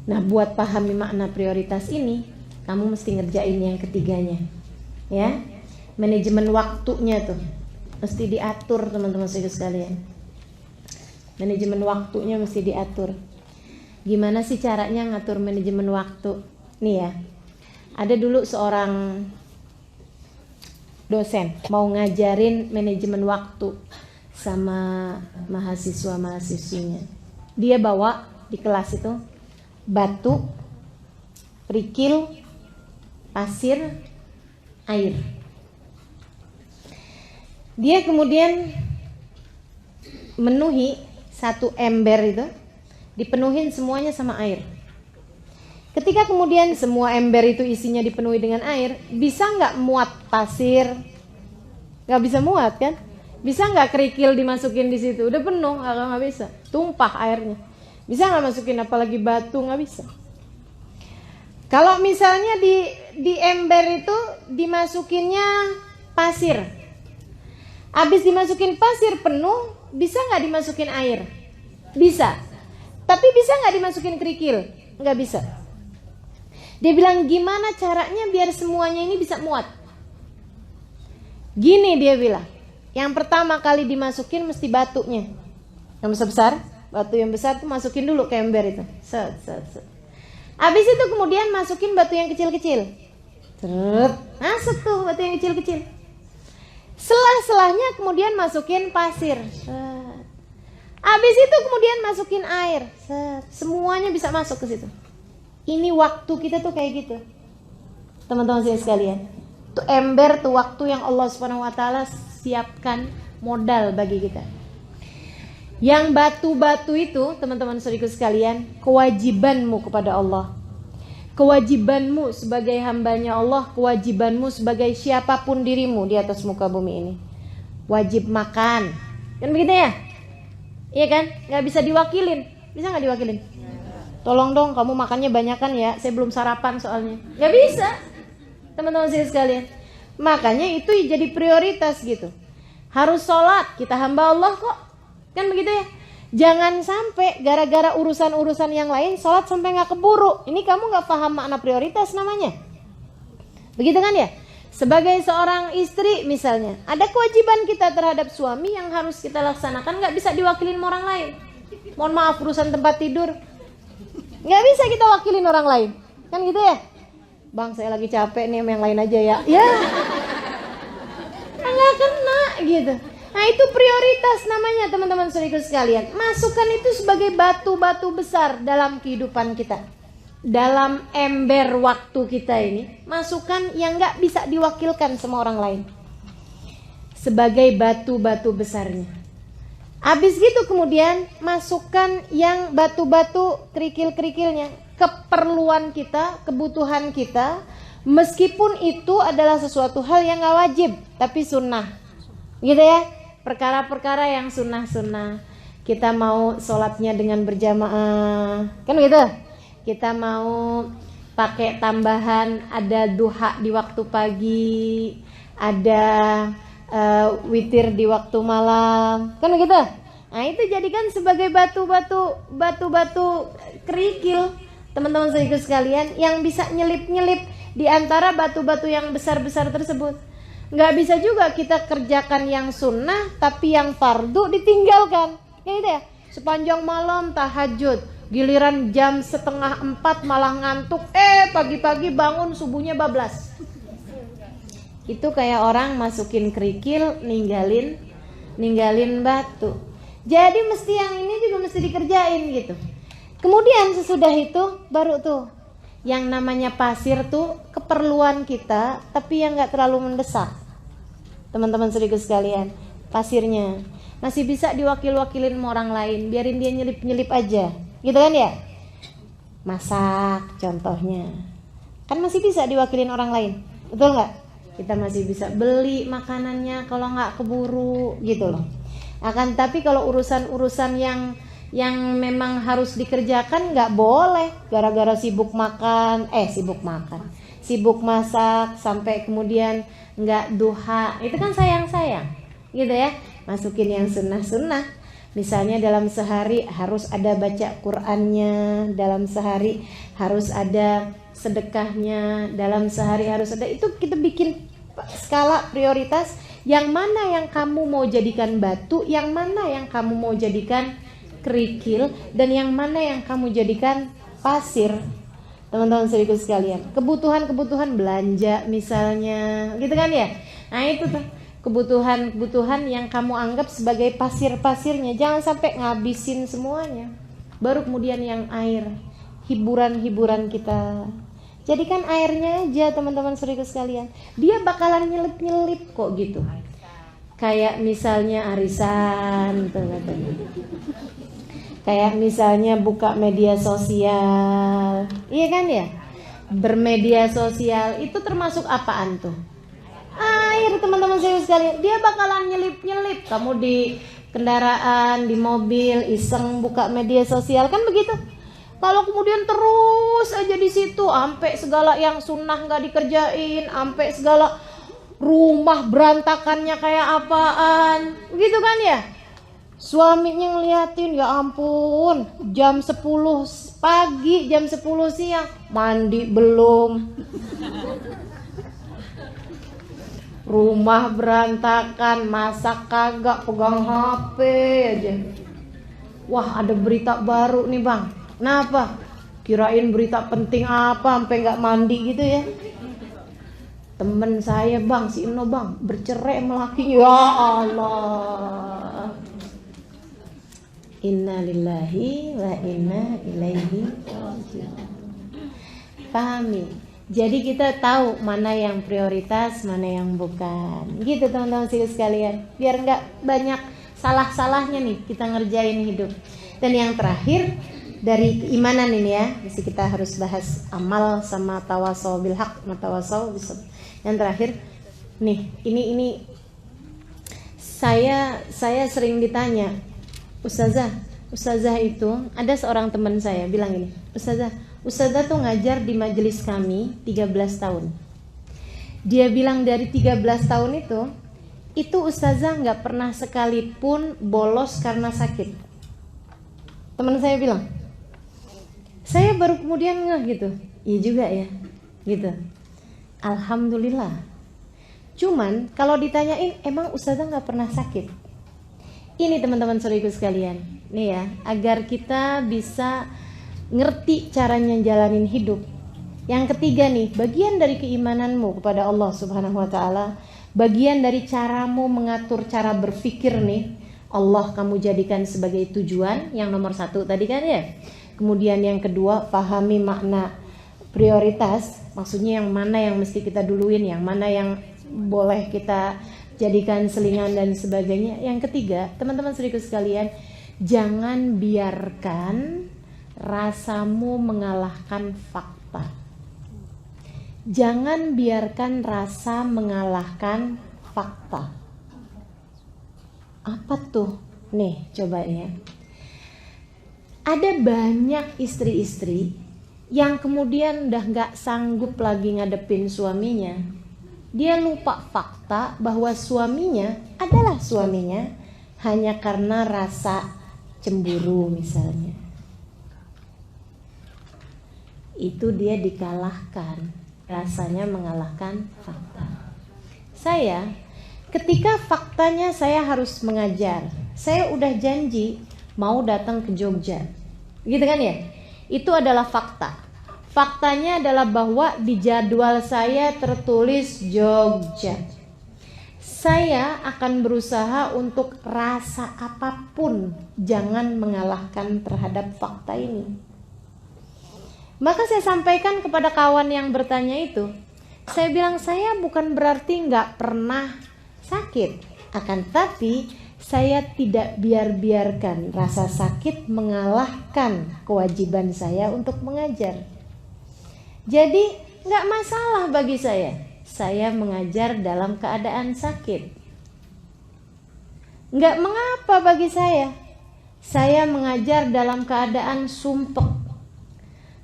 Nah, buat pahami makna prioritas ini, kamu mesti ngerjain yang ketiganya. Ya. Manajemen waktunya tuh mesti diatur teman-teman sekalian. Manajemen waktunya mesti diatur. Gimana sih caranya ngatur manajemen waktu? Nih ya, ada dulu seorang dosen mau ngajarin manajemen waktu sama mahasiswa-mahasiswinya. Dia bawa di kelas itu batu, kerikil, pasir, air. Dia kemudian menuhi satu ember itu, dipenuhin semuanya sama air. Ketika kemudian semua ember itu isinya dipenuhi dengan air, bisa nggak muat pasir? Nggak bisa muat kan? Bisa nggak kerikil dimasukin di situ? Udah penuh, nggak bisa. Tumpah airnya. Bisa nggak masukin apalagi batu? Nggak bisa. Kalau misalnya di ember itu dimasukinnya pasir. Habis dimasukin pasir penuh, bisa nggak dimasukin air? Bisa. Tapi bisa nggak dimasukin kerikil? Nggak bisa. Dia bilang gimana caranya biar semuanya ini bisa muat? Gini dia bilang. Yang pertama kali dimasukin mesti batunya. Yang besar-besar, batu yang besar tuh masukin dulu ke ember itu. Set. Habis itu kemudian masukin batu yang kecil-kecil. Masuk tuh batu yang kecil-kecil. Selah-selahnya kemudian masukin pasir. Habis itu kemudian masukin air. Semuanya bisa masuk ke situ. Ini waktu kita tuh kayak gitu. Teman-teman sekalian. Tuh ember tuh waktu yang Allah Subhanahu wa taala siapkan modal bagi kita. Yang batu-batu itu, teman-teman saudaraku sekalian, kewajibanmu kepada Allah. Kewajibanmu sebagai hambanya Allah, kewajibanmu sebagai siapapun dirimu di atas muka bumi ini. Wajib makan, kan begitu ya? Iya kan? Gak bisa diwakilin. Bisa gak diwakilin? Tolong dong kamu makannya banyakan ya, saya belum sarapan soalnya. Gak bisa, teman-teman saya sekalian. Makanya itu jadi prioritas gitu. Harus sholat, kita hamba Allah kok. Kan begitu ya? Jangan sampai gara-gara urusan-urusan yang lain sholat sampai gak keburu. Ini kamu gak paham makna prioritas namanya. Begitu kan ya? Sebagai seorang istri misalnya, ada kewajiban kita terhadap suami yang harus kita laksanakan, gak bisa diwakilin orang lain. Mohon maaf, urusan tempat tidur gak bisa kita wakilin orang lain. Kan gitu ya? Bang, saya lagi capek nih, yang lain aja ya. Ya, gak kena gitu. Nah itu prioritas namanya teman-teman saudaraku sekalian. Masukkan itu sebagai batu-batu besar dalam kehidupan kita. Dalam ember waktu kita ini, masukkan yang gak bisa diwakilkan sama orang lain. Sebagai batu-batu besarnya. Habis gitu kemudian masukkan yang batu-batu kerikil-kerikilnya. Keperluan kita, kebutuhan kita. Meskipun itu adalah sesuatu hal yang gak wajib, tapi sunnah. Gitu ya. Perkara-perkara yang sunnah-sunnah. Kita mau sholatnya dengan berjamaah, kan gitu. Kita mau pakai tambahan, ada duha di waktu pagi, ada witir di waktu malam, kan gitu. Nah itu jadikan sebagai batu-batu kerikil, teman-teman sekalian, yang bisa nyelip-nyelip di antara batu-batu yang besar-besar tersebut. Nggak bisa juga kita kerjakan yang sunnah tapi yang fardu ditinggalkan, kayak gitu ya. Sepanjang malam tahajud, giliran jam 3:30 malah ngantuk, pagi-pagi bangun subuhnya bablas. Itu kayak orang masukin kerikil, ninggalin batu. Jadi mesti yang ini juga mesti dikerjain gitu. Kemudian sesudah itu baru tuh yang namanya pasir tuh keperluan kita tapi yang nggak terlalu mendesak. Teman-teman saudaraku sekalian, pasirnya masih bisa diwakil-wakilin sama orang lain, biarin dia nyelip-nyelip aja, gitu kan ya? Masak contohnya, kan masih bisa diwakilin orang lain, betul nggak? Kita masih bisa beli makanannya kalau nggak keburu, gitu loh. Akan tapi kalau urusan-urusan yang yang memang harus dikerjakan nggak boleh gara-gara sibuk masak sampai kemudian nggak duha. Itu kan sayang gitu ya. Masukin yang sunnah. Misalnya dalam sehari harus ada baca Qur'annya, dalam sehari harus ada sedekahnya, dalam sehari harus ada. Itu kita bikin skala prioritas, yang mana yang kamu mau jadikan batu, yang mana yang kamu mau jadikan kerikil, dan yang mana yang kamu jadikan pasir. Teman-teman saudaraku sekalian, kebutuhan belanja misalnya, gitu kan ya. Nah itu tuh kebutuhan yang kamu anggap sebagai pasir-pasirnya, jangan sampai ngabisin semuanya. Baru kemudian yang air, hiburan kita. Jadikan airnya aja teman-teman saudaraku sekalian. Dia bakalan nyelip-nyelip kok gitu. Kayak misalnya arisan, teman-teman. Kayak misalnya buka media sosial. Iya kan ya? Bermedia sosial itu termasuk apaan tuh? Air, teman-teman saya sekalian. Dia bakalan nyelip-nyelip. Kamu di kendaraan, di mobil, iseng buka media sosial, kan begitu. Kalau kemudian terus aja di situ, sampai segala yang sunnah nggak dikerjain, sampai segala rumah berantakannya kayak apaan, gitu kan ya. Suaminya ngeliatin, ya ampun, jam 10 pagi, jam 10 siang, mandi belum. Rumah berantakan, masak kagak, pegang HP aja. Wah, ada berita baru nih bang. Kenapa? Kirain berita penting apa sampai nggak mandi gitu ya. Temen saya bang, si Ino bang, bercerai sama lakinya. Ya Allah. Inna lillahi wa inna ilaihi raji'un. Pahami? Jadi kita tahu mana yang prioritas, mana yang bukan. Gitu teman-teman sekalian. Biar nggak banyak salah-salahnya nih kita ngerjain hidup. Dan yang terakhir dari keimanan ini ya, mesti kita harus bahas amal sama tawasau bil haq, tawasau bis sabr. Yang terakhir nih, ini saya sering ditanya, Ustazah itu ada seorang teman saya bilang gini, Ustazah tuh ngajar di majelis kami 13 tahun. Dia bilang dari 13 tahun itu Ustazah nggak pernah sekalipun bolos karena sakit. Teman saya bilang, saya baru kemudian ngeh gitu. Iya juga ya, gitu. Alhamdulillah. Cuman kalau ditanyain, emang Ustazah nggak pernah sakit? Ini teman-teman saudaraku sekalian, nih ya, agar kita bisa ngerti caranya jalanin hidup. Yang ketiga nih, bagian dari keimananmu kepada Allah Subhanahu wa taala, bagian dari caramu mengatur cara berpikir nih, Allah kamu jadikan sebagai tujuan, yang nomor 1 tadi kan ya. Kemudian yang kedua, pahami makna prioritas, maksudnya yang mana yang mesti kita duluin, yang mana yang boleh kita jadikan selingan dan sebagainya. Yang ketiga, teman-teman saudaraku sekalian, jangan biarkan rasamu mengalahkan fakta. Jangan biarkan rasa mengalahkan fakta. Apa tuh? Nih, coba ya. Ada banyak istri-istri yang kemudian udah gak sanggup lagi ngadepin suaminya. Dia lupa fakta bahwa suaminya adalah suaminya hanya karena rasa cemburu misalnya. Itu dia dikalahkan, rasanya mengalahkan fakta. Saya, ketika faktanya saya harus mengajar, saya udah janji mau datang ke Jogja, gitu kan ya? Itu adalah fakta. Faktanya adalah bahwa di jadwal saya tertulis Jogja. Saya akan berusaha untuk rasa apapun jangan mengalahkan terhadap fakta ini. Maka saya sampaikan kepada kawan yang bertanya itu, saya bilang saya bukan berarti nggak pernah sakit, akan tapi saya tidak biarkan rasa sakit mengalahkan kewajiban saya untuk mengajar. Jadi nggak masalah bagi saya mengajar dalam keadaan sakit. Nggak mengapa bagi saya. Saya mengajar dalam keadaan sumpek.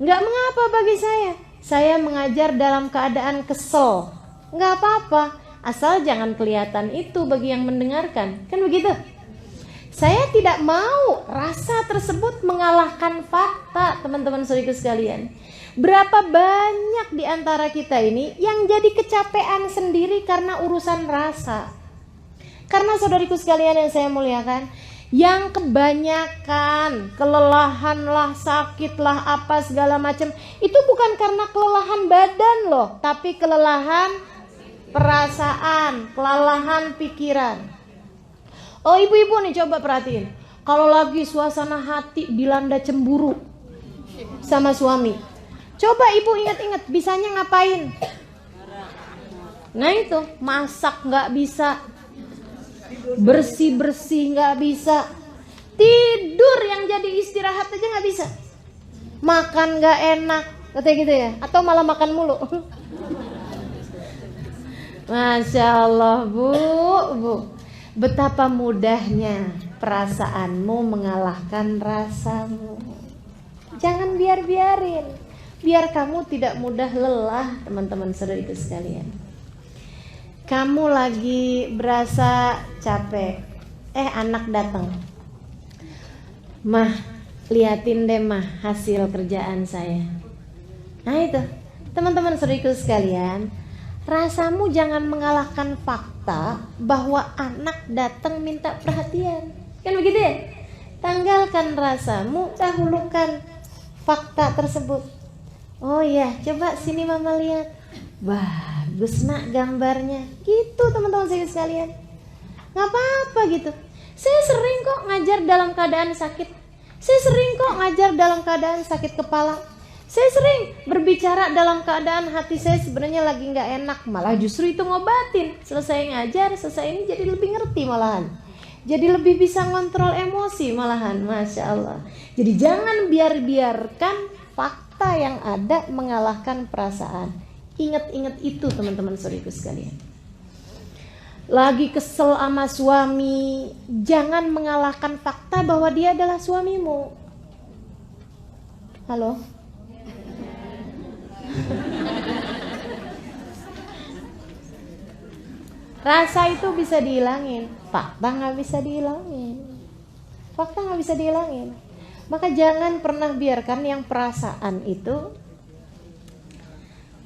Nggak mengapa bagi saya. Saya mengajar dalam keadaan kesel. Nggak apa-apa, asal jangan kelihatan itu bagi yang mendengarkan. Kan begitu? Saya tidak mau rasa tersebut mengalahkan fakta, teman-teman saudaraku sekalian. Berapa banyak di antara kita ini yang jadi kecapean sendiri karena urusan rasa. Karena saudariku sekalian yang saya muliakan, yang kebanyakan kelelahan lah, sakit lah, apa segala macam, itu bukan karena kelelahan badan loh, tapi kelelahan perasaan, kelelahan pikiran. Oh ibu-ibu nih coba perhatiin, kalau lagi suasana hati dilanda cemburu sama suami, coba ibu ingat-ingat bisanya ngapain? Nah itu, masak nggak bisa, bersih-bersih nggak bisa, tidur yang jadi istirahat aja nggak bisa, makan nggak enak, katanya gitu ya, atau malah makan mulu. Masya Allah bu, betapa mudahnya perasaanmu mengalahkan rasamu. Jangan biarin, biar kamu tidak mudah lelah, teman-teman saudariku sekalian. Kamu lagi berasa capek, anak datang, mah liatin deh mah hasil kerjaan saya. Nah itu, teman-teman saudariku sekalian, rasamu jangan mengalahkan fakta bahwa anak datang minta perhatian. Kan begitu ya? Tanggalkan rasamu, dahulukan fakta tersebut. Oh iya, coba sini mama lihat. Bagus nak gambarnya. Gitu teman-teman saya sekalian. Gak apa-apa gitu. Saya sering kok ngajar dalam keadaan sakit. Saya sering kok ngajar dalam keadaan sakit kepala. Saya sering berbicara dalam keadaan hati saya sebenarnya lagi gak enak. Malah justru itu ngobatin. Selesai ngajar, selesai ini jadi lebih ngerti malahan. Jadi lebih bisa ngontrol emosi malahan. Masya Allah. Jadi jangan biarkan fakta yang ada mengalahkan perasaan. Ingat-ingat itu teman-teman saudariku sekalian. Lagi kesel sama suami, jangan mengalahkan fakta bahwa dia adalah suamimu. Halo? Rasa itu bisa dihilangin, fakta gak bisa dihilangin. Fakta gak bisa dihilangin. Maka jangan pernah biarkan yang perasaan itu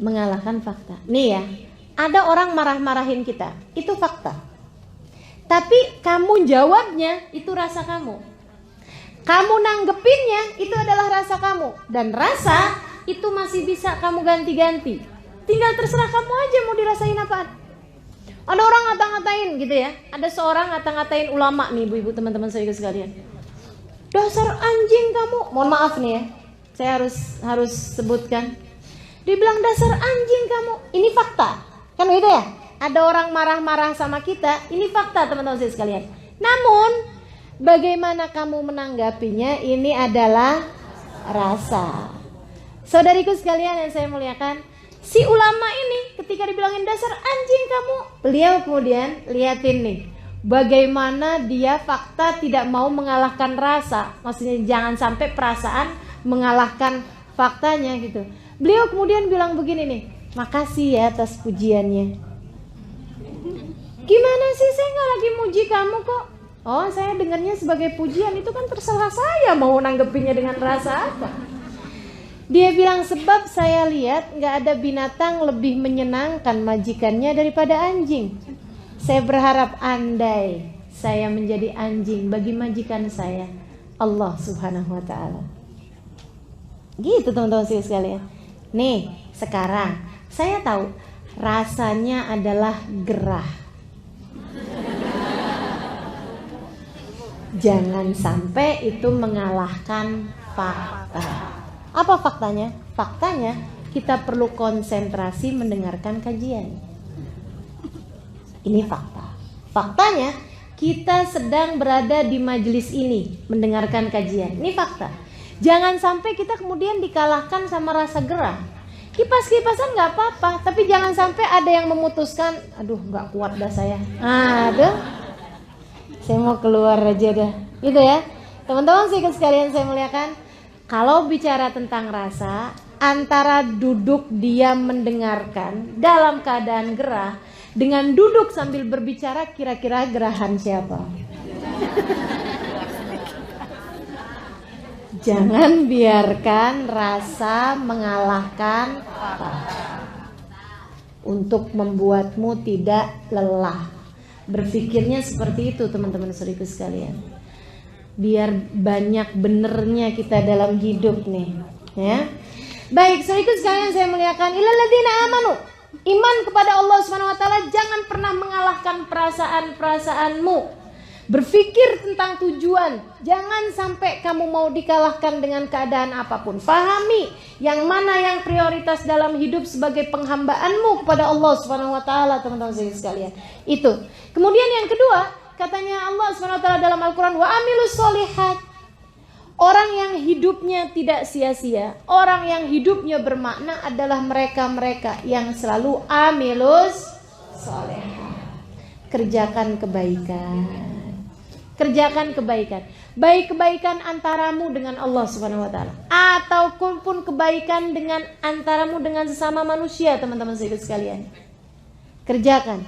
mengalahkan fakta. Nih ya, ada orang marah-marahin kita, itu fakta. Tapi kamu jawabnya, itu rasa kamu. Kamu nanggepinnya, itu adalah rasa kamu. Dan rasa itu masih bisa kamu ganti-ganti. Tinggal terserah kamu aja mau dirasain apaan. Ada orang ngata-ngatain gitu ya. Ada seorang ngata-ngatain ulama nih ibu-ibu teman-teman saya sekalian. Dasar anjing kamu. Mohon maaf nih ya, saya harus sebutkan. Dia bilang dasar anjing kamu. Ini fakta. Kan gitu ya? Ada orang marah-marah sama kita. Ini fakta teman-teman saya sekalian. Namun bagaimana kamu menanggapinya, ini adalah rasa. Saudariku sekalian yang saya muliakan, si ulama ini ketika dibilangin dasar anjing kamu, beliau kemudian liatin nih, bagaimana dia fakta tidak mau mengalahkan rasa. Maksudnya jangan sampai perasaan mengalahkan faktanya gitu. Beliau kemudian bilang begini nih, makasih ya atas pujiannya. Gimana sih, saya gak lagi muji kamu kok. Oh, saya dengarnya sebagai pujian, itu kan terserah saya mau nanggepinnya dengan rasa apa. Dia bilang sebab saya lihat gak ada binatang lebih menyenangkan majikannya daripada anjing. Saya berharap andai saya menjadi anjing bagi majikan saya, Allah subhanahu wa ta'ala. Gitu teman-teman sekalian. Nih sekarang saya tahu rasanya adalah gerah. Jangan sampai itu mengalahkan fakta. Apa faktanya? Faktanya kita perlu konsentrasi mendengarkan kajian. Ini fakta. Faktanya kita sedang berada di majelis ini mendengarkan kajian. Ini fakta. Jangan sampai kita kemudian dikalahkan sama rasa gerah. Kipas-kipasan gak apa-apa, tapi jangan sampai ada yang memutuskan, aduh gak kuat dah saya. Aduh, saya mau keluar aja dah. Gitu ya. Teman-teman sekalian saya muliakan, kalau bicara tentang rasa, antara duduk diam mendengarkan dalam keadaan gerah dengan duduk sambil berbicara, kira-kira gerahan siapa? Jangan biarkan rasa mengalahkan untuk membuatmu tidak lelah. Berpikirnya seperti itu teman-teman saudaraku sekalian. Biar banyak benernya kita dalam hidup nih, ya. Baik, saudaraku sekalian saya muliakan, illalladzina amanu. Iman kepada Allah Subhanahu wa taala, jangan pernah mengalahkan perasaan-perasaanmu. Berpikir tentang tujuan, jangan sampai kamu mau dikalahkan dengan keadaan apapun. Pahami yang mana yang prioritas dalam hidup sebagai penghambaanmu kepada Allah Subhanahu wa taala, teman-teman sekalian. Itu. Kemudian yang kedua, katanya Allah Subhanahu wa taala dalam Al-Qur'an, wa amilus sholihat. Orang yang hidupnya tidak sia-sia, orang yang hidupnya bermakna adalah mereka-mereka yang selalu amilus sholihat. Kerjakan kebaikan. Kerjakan kebaikan, baik kebaikan antaramu dengan Allah Subhanahu wa taala ataupun kebaikan dengan antaramu dengan sesama manusia, teman-teman sekalian. Kerjakan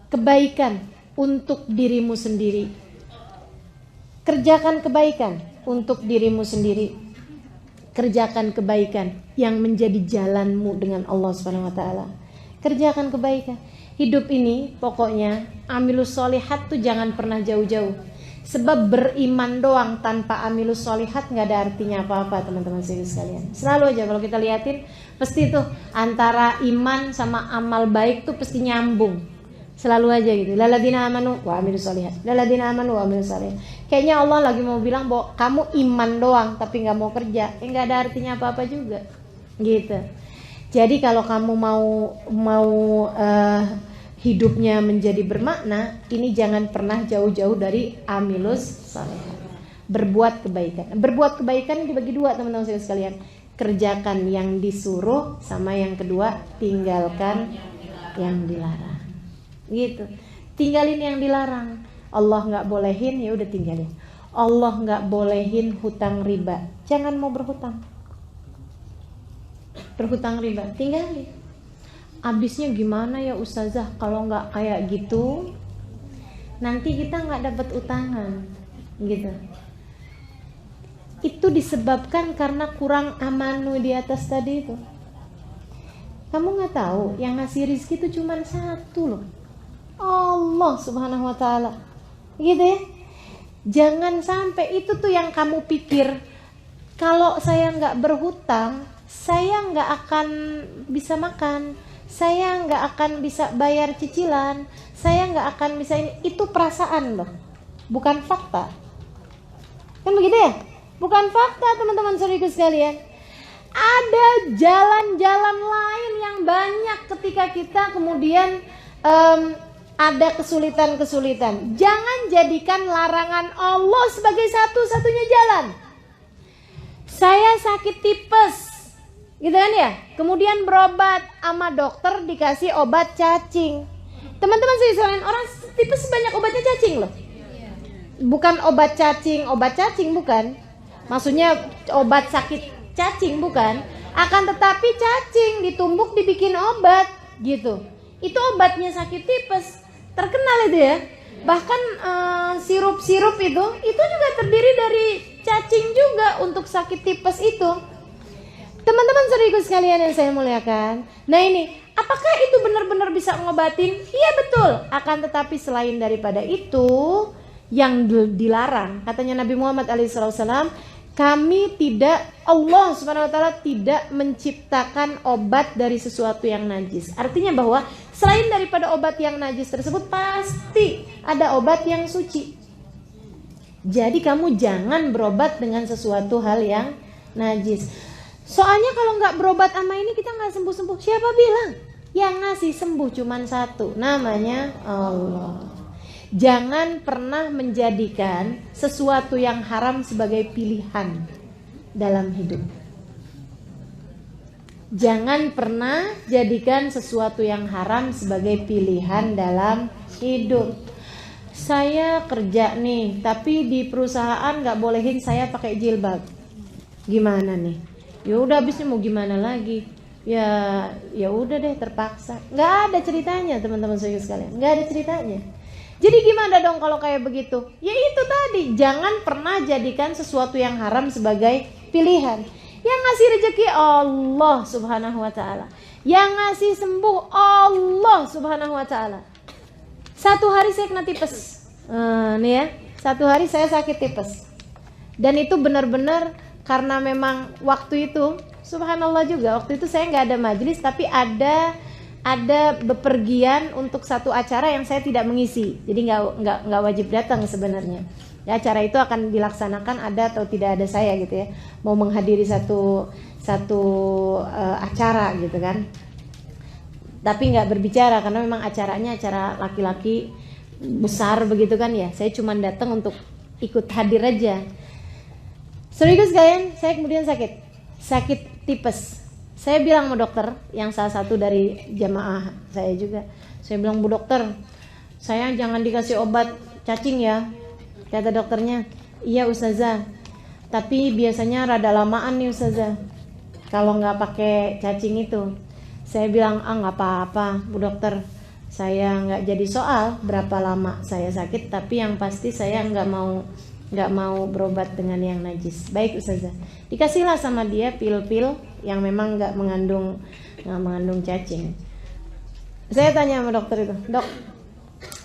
kebaikan untuk dirimu sendiri. Kerjakan kebaikan untuk dirimu sendiri. Kerjakan kebaikan yang menjadi jalanmu dengan Allah Subhanahu wa taala. Kerjakan kebaikan. Hidup ini pokoknya amilus sholihat tuh jangan pernah jauh-jauh. Sebab beriman doang tanpa amilus sholihat gak ada artinya apa-apa, teman-teman sekalian. Selalu aja kalau kita liatin, pasti tuh antara iman sama amal baik tuh pasti nyambung. Selalu aja gitu. Lalladzina amanu wa amilus sholihat. Lalladzina amanu wa amilus sholihat. Kayaknya Allah lagi mau bilang bahwa kamu iman doang tapi gak mau kerja, gak ada artinya apa-apa juga. Gitu. Jadi kalau kamu mau hidupnya menjadi bermakna, ini jangan pernah jauh-jauh dari amilus sholihat. Berbuat kebaikan. Berbuat kebaikan dibagi dua, teman-teman sekalian. Kerjakan yang disuruh, sama yang kedua tinggalkan yang dilarang. Gitu. Tinggalin yang dilarang. Allah nggak bolehin, ya udah tinggalin. Allah nggak bolehin hutang riba. Jangan mau berhutang. Berhutang riba, tinggalin. Abisnya gimana ya ustazah kalau nggak kayak gitu? Nanti kita nggak dapat utangan, gitu. Itu disebabkan karena kurang amanu di atas tadi itu. Kamu nggak tahu yang ngasih rizki itu cuma satu loh, Allah Subhanahu wa taala. Gitu ya. Jangan sampai itu tuh yang kamu pikir, kalau saya nggak berhutang, saya nggak akan bisa makan, saya nggak akan bisa bayar cicilan, saya nggak akan bisa ini. Itu perasaan loh, bukan fakta. Kan begitu ya? Bukan fakta, teman-teman saudaraku sekalian. Ada jalan-jalan lain yang banyak ketika kita kemudian ada kesulitan-kesulitan. Jangan jadikan larangan Allah sebagai satu-satunya jalan. Saya sakit tipes, gitu kan ya, kemudian berobat sama dokter dikasih obat cacing. Teman-teman sekalian, orang tipes banyak obatnya cacing loh. Bukan obat cacing bukan. Maksudnya obat sakit cacing bukan. Akan tetapi cacing ditumbuk dibikin obat gitu. Itu obatnya sakit tipes. Terkenal itu ya. Bahkan sirup-sirup itu juga terdiri dari cacing juga untuk sakit tipes itu. Teman-teman saudaraku sekalian yang saya muliakan. Nah ini, apakah itu benar-benar bisa ngobatin? Iya betul. Akan tetapi selain daripada itu yang dilarang, katanya Nabi Muhammad SAW, Allah Subhanahu wa taala tidak menciptakan obat dari sesuatu yang najis. Artinya bahwa selain daripada obat yang najis tersebut pasti ada obat yang suci. Jadi kamu jangan berobat dengan sesuatu hal yang najis. Soalnya kalau nggak berobat sama ini kita nggak sembuh-sembuh. Siapa bilang? Yang ngasih sembuh cuma satu, namanya Allah. Jangan pernah menjadikan sesuatu yang haram sebagai pilihan dalam hidup. Jangan pernah jadikan sesuatu yang haram sebagai pilihan dalam hidup. saya kerja nih, tapi di perusahaan nggak bolehin saya pakai jilbab. Gimana nih? Ya udah, habisnya mau gimana lagi? Ya udah deh, terpaksa. Nggak ada ceritanya teman-teman sekalian, nggak ada ceritanya. Jadi gimana dong kalau kayak begitu? Ya itu tadi, jangan pernah jadikan sesuatu yang haram sebagai pilihan. Yang ngasih rezeki Allah Subhanahu wa taala. Yang ngasih sembuh Allah Subhanahu wa taala. Satu hari saya kena tipes. Nih ya, satu hari saya sakit tipes. Dan itu benar-benar karena memang waktu itu, subhanallah juga, waktu itu saya nggak ada majelis, tapi ada bepergian untuk satu acara yang saya tidak mengisi. Jadi nggak wajib datang sebenarnya. Ya, acara itu akan dilaksanakan ada atau tidak ada saya gitu ya. Mau menghadiri satu acara gitu kan. Tapi nggak berbicara karena memang acaranya acara laki-laki besar begitu kan ya. Saya cuma datang untuk ikut hadir aja. Saudaraku sekalian, saya kemudian sakit tipes. Saya bilang sama dokter, yang salah satu dari jamaah saya juga. Saya bilang, "Bu dokter, saya jangan dikasih obat cacing ya." Kata dokternya, "Iya Ustazah, tapi biasanya rada lamaan nih Ustazah kalau nggak pakai cacing itu." Saya bilang, "Nggak apa-apa Bu dokter, saya nggak jadi soal berapa lama saya sakit, tapi yang pasti saya nggak mau berobat dengan yang najis." Baik Ustazah. Dikasihlah sama dia pil-pil yang memang nggak mengandung cacing. Saya tanya sama dokter itu, "Dok,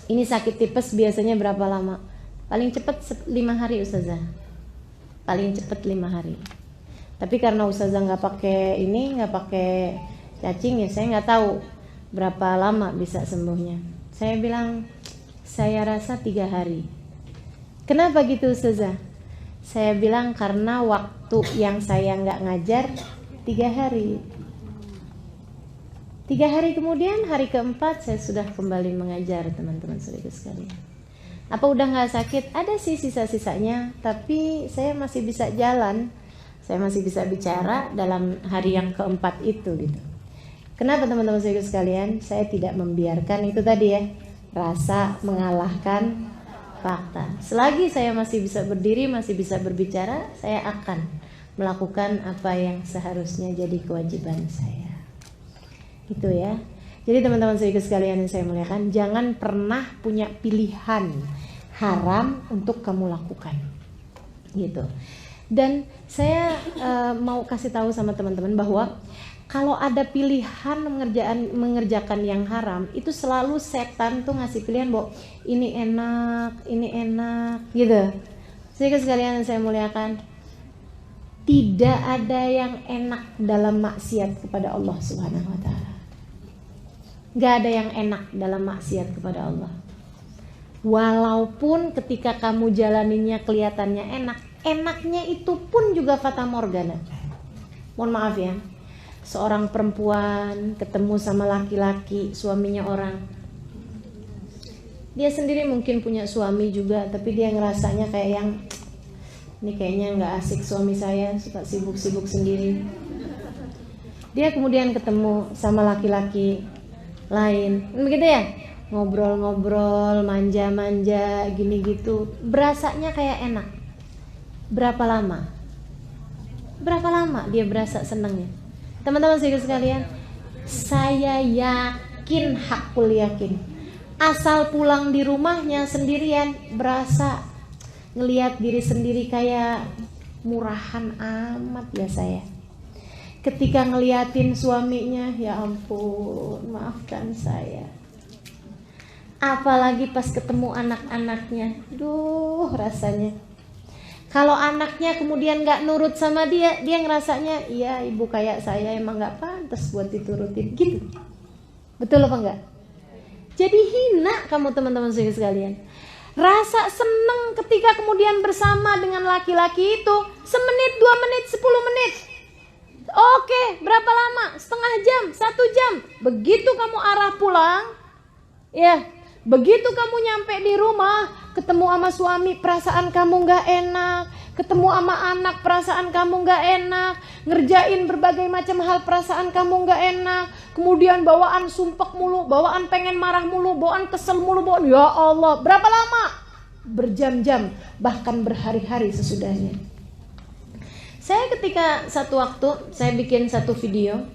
ini sakit tipes biasanya berapa lama?" "Paling cepat 5 hari Ustazah." Paling cepat 5 hari. Tapi karena Ustazah nggak pakai cacing ya, saya nggak tahu berapa lama bisa sembuhnya. Saya bilang, "Saya rasa 3 hari." "Kenapa gitu Ustazah?" Saya bilang, "Karena waktu yang saya nggak ngajar 3 hari. 3 hari kemudian, hari keempat saya sudah kembali mengajar teman-teman saudara sekalian." Apa udah nggak sakit? Ada sih sisa-sisanya, tapi saya masih bisa jalan, saya masih bisa bicara dalam hari yang keempat itu gitu. Kenapa teman-teman saudara sekalian? Saya tidak membiarkan itu tadi ya, rasa mengalahkan fakta. Selagi saya masih bisa berdiri, masih bisa berbicara, saya akan melakukan apa yang seharusnya jadi kewajiban saya. Itu ya. Jadi teman-teman saudara sekalian yang saya muliakan, jangan pernah punya pilihan haram untuk kamu lakukan. Gitu. Dan saya mau kasih tahu sama teman-teman bahwa kalau ada pilihan mengerjakan yang haram, itu selalu setan tuh ngasih pilihan bahwa ini enak gitu. Jadi sekalian yang saya muliakan, tidak ada yang enak dalam maksiat kepada Allah Subhanahu wa taala. Gak ada yang enak dalam maksiat kepada Allah. Walaupun ketika kamu jalaninnya kelihatannya enak, enaknya itu pun juga fata morgana. Mohon maaf ya. Seorang perempuan ketemu sama laki-laki, suaminya orang. Dia sendiri mungkin punya suami juga, tapi dia ngerasanya kayak yang, ini kayaknya nggak asik suami saya, suka sibuk-sibuk sendiri. Dia kemudian ketemu sama laki-laki lain, begitu ya, ngobrol-ngobrol, manja-manja, gini gitu, berasanya kayak enak. Berapa lama dia berasa senangnya? Teman-teman sekalian, saya yakin, hakul yakin, asal pulang di rumahnya sendirian berasa ngelihat diri sendiri kayak murahan amat ya saya. Ketika ngeliatin suaminya, ya ampun, maafkan saya. Apalagi pas ketemu anak-anaknya, duh rasanya. Kalau anaknya kemudian gak nurut sama dia ngerasanya, iya ibu kayak saya emang gak pantas buat diturutin gitu. Betul apa enggak? Jadi hina kamu teman-teman sekalian. Rasa seneng ketika kemudian bersama dengan laki-laki itu, semenit, 2 menit, 10 menit. Oke, berapa lama? Setengah jam, 1 jam. Begitu kamu arah pulang, ya, begitu kamu nyampe di rumah, ketemu sama suami, perasaan kamu gak enak, ketemu sama anak perasaan kamu gak enak, ngerjain berbagai macam hal perasaan kamu gak enak, kemudian bawaan sumpek mulu, bawaan pengen marah mulu, bawaan kesel mulu, bawaan ya Allah, berapa lama? Berjam-jam, bahkan berhari-hari sesudahnya. Saya ketika satu waktu saya bikin satu video,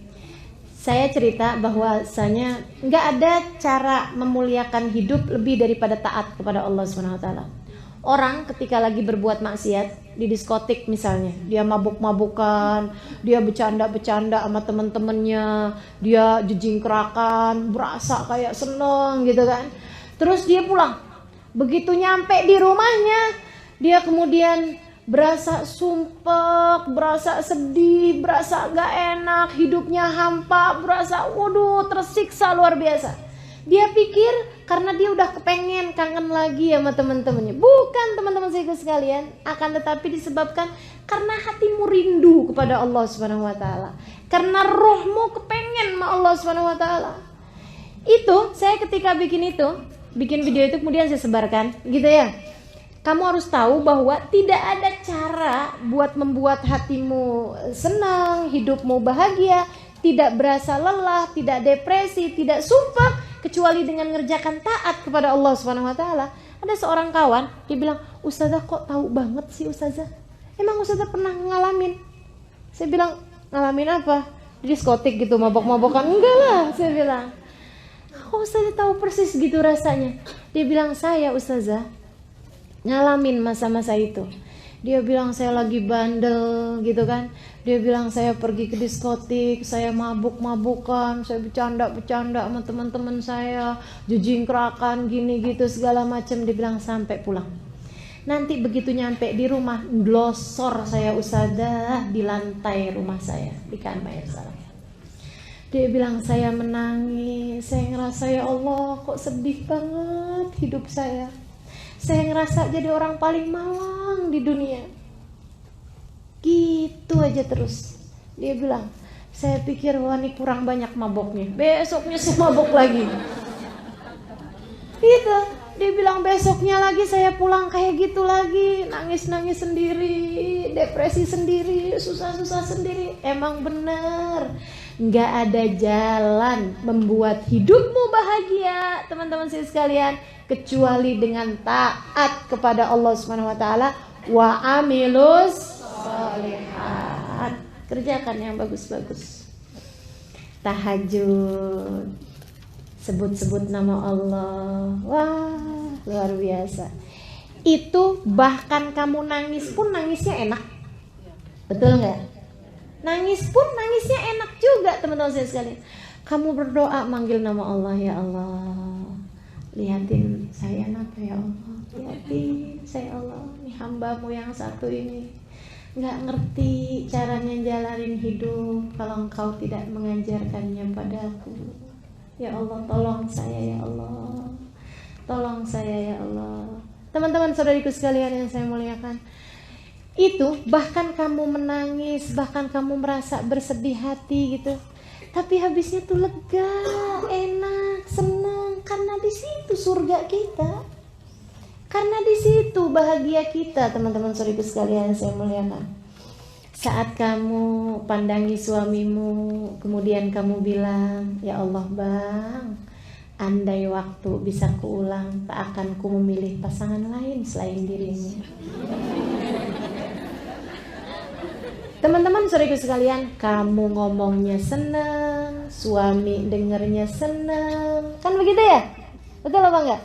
saya cerita bahwasanya nggak ada cara memuliakan hidup lebih daripada taat kepada Allah SWT. Orang ketika lagi berbuat maksiat di diskotik misalnya, dia mabuk-mabukan, dia bercanda-bercanda sama temen-temennya, dia jejingkrakan, berasa kayak seneng gitu kan. Terus dia pulang, begitu nyampe di rumahnya, dia kemudian berasa sumpek, berasa sedih, berasa gak enak, hidupnya hampa, berasa waduh tersiksa luar biasa. Dia pikir karena dia udah kepengen kangen lagi sama teman-temannya. Bukan teman-teman saya sekalian, akan tetapi disebabkan karena hatimu rindu kepada Allah Subhanahu wa taala. Karena rohmu kepengen sama Allah Subhanahu wa taala. Itu saya ketika bikin video itu kemudian saya sebarkan gitu ya. Kamu harus tahu bahwa tidak ada cara buat membuat hatimu senang, hidupmu bahagia, tidak berasa lelah, tidak depresi, tidak sumpah, kecuali dengan mengerjakan taat kepada Allah Subhanahu wa taala. Ada seorang kawan, dia bilang, "Ustazah kok tahu banget sih Ustazah? Emang Ustazah pernah ngalamin?" Saya bilang, "Ngalamin apa? Di diskotik gitu, mabok-mabokan?" "Enggak lah," saya bilang. "Oh, Ustazah tahu persis gitu rasanya." Dia bilang, "Saya Ustazah ngalamin masa-masa itu." Dia bilang saya lagi bandel gitu kan. Dia bilang saya pergi ke diskotik, saya mabuk-mabukan, saya bercanda-bercanda sama teman-teman saya, jejingkrakan gini gitu segala macam. Dia bilang sampai pulang. Nanti begitu nyampe di rumah, glosor saya Ustazah di lantai rumah saya, di kamar saya. Dia bilang saya menangis, saya ngerasa ya Allah kok sedih banget hidup saya. Saya ngerasa jadi orang paling malang di dunia. Gitu aja terus. Dia bilang, saya pikir wah ini kurang banyak maboknya. Besoknya saya mabok lagi. Gitu. Dia bilang besoknya lagi saya pulang kayak gitu lagi. Nangis-nangis sendiri, depresi sendiri, susah-susah sendiri. Emang bener. Nggak ada jalan membuat hidupmu bahagia, teman-teman saya sekalian, kecuali dengan taat kepada Allah Subhanahu wa taala. Wa amilus sholihat. Kerjakan yang bagus-bagus. Tahajud, sebut-sebut nama Allah. Wah, luar biasa. Itu bahkan kamu nangis pun nangisnya enak. Betul nggak? Nangis pun nangisnya enak juga teman-teman saya sekalian. Kamu berdoa manggil nama Allah, ya Allah, lihatin saya apa ya Allah, lihatin saya Allah, ini hambamu yang satu ini nggak ngerti caranya jalanin hidup kalau engkau tidak mengajarkannya padaku. Ya Allah tolong saya ya Allah, tolong saya ya Allah. Teman-teman saudariku sekalian yang saya muliakan, itu bahkan kamu menangis, bahkan kamu merasa bersedih hati gitu, tapi habisnya tuh lega, enak, senang, karena di situ surga kita, karena di situ bahagia kita. Teman-teman saudariku sekalian saya muliakan, saat kamu pandangi suamimu, kemudian kamu bilang, ya Allah Bang, andai waktu bisa kuulang, tak akan ku memilih pasangan lain selain dirimu. Teman-teman saudariku sekalian, kamu ngomongnya senang, suami dengernya senang, kan begitu ya? Betul apa enggak?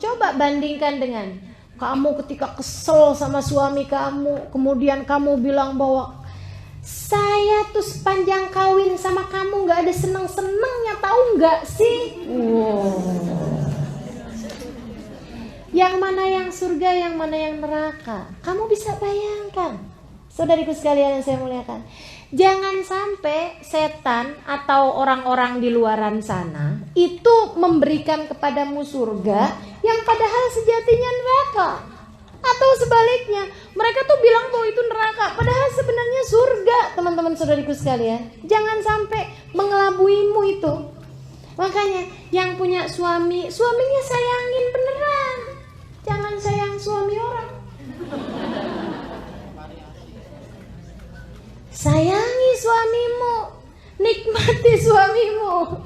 Coba bandingkan dengan kamu ketika kesel sama suami kamu, kemudian kamu bilang bahwa saya tuh sepanjang kawin sama kamu gak ada seneng-senengnya, tahu gak sih? Wow. Yang mana yang surga, yang mana yang neraka? Kamu bisa bayangkan, saudariku sekalian yang saya muliakan. Jangan sampai setan atau orang-orang di luaran sana itu memberikan kepadamu surga yang padahal sejatinya neraka. Atau sebaliknya, mereka tuh bilang bahwa itu neraka, padahal sebenarnya surga. Teman-teman saudariku sekalian, jangan sampai mengelabuimu itu. Makanya yang punya suami, suaminya sayangin beneran. Jangan sayang suami orang. Sayangi suamimu, nikmati suamimu,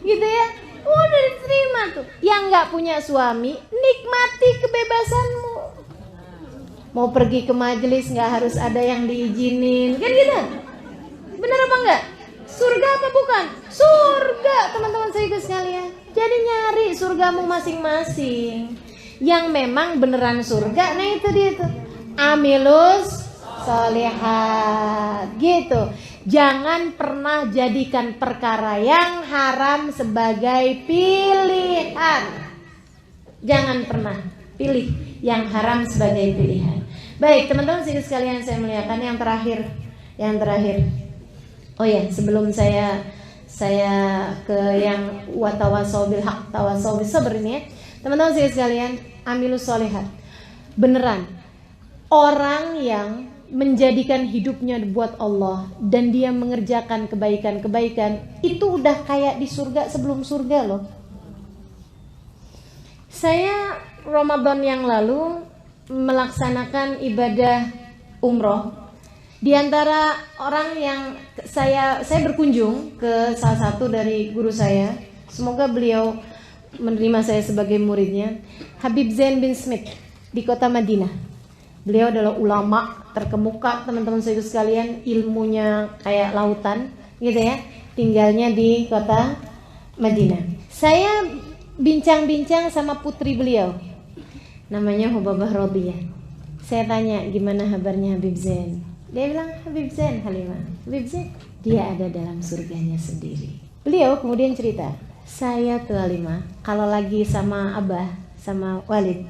gitu ya. Udah diterima tuh. Yang nggak punya suami, nikmati kebebasanmu. Mau pergi ke majelis nggak harus ada yang diizinin, kan gitu. Bener apa enggak? Surga apa bukan? Surga, teman-teman saya sekalian. Jadi nyari surgamu masing-masing. Yang memang beneran surga, nah itu dia tuh. Amilus sholihat, gitu. Jangan pernah jadikan perkara yang haram sebagai pilihan. Jangan pernah pilih yang haram sebagai pilihan. Baik, teman-teman sekalian saya muliakan, yang terakhir. Oh ya, sebelum saya ke yang watawasau bil haq tawasau bis sabr ini ya. Teman-teman sekalian, amilus sholihat. Beneran, orang yang menjadikan hidupnya buat Allah dan dia mengerjakan kebaikan-kebaikan, itu udah kayak di surga sebelum surga loh. Saya Ramadan yang lalu melaksanakan ibadah umroh. Di antara orang yang saya berkunjung ke salah satu dari guru saya, semoga beliau menerima saya sebagai muridnya, Habib Zain bin Smith di kota Madinah. Beliau adalah ulama terkemuka, teman-teman saya sekalian, ilmunya kayak lautan, gitu ya. Tinggalnya di kota Madinah. Saya bincang-bincang sama putri beliau, namanya Hubabah Rodiyah. Saya tanya, gimana kabarnya Habib Zain? Dia bilang, Habib Zain, Halimah, Habib Zain, dia ada dalam surganya sendiri. Beliau kemudian cerita, saya tuh Halimah, kalau lagi sama Abah, sama Walid,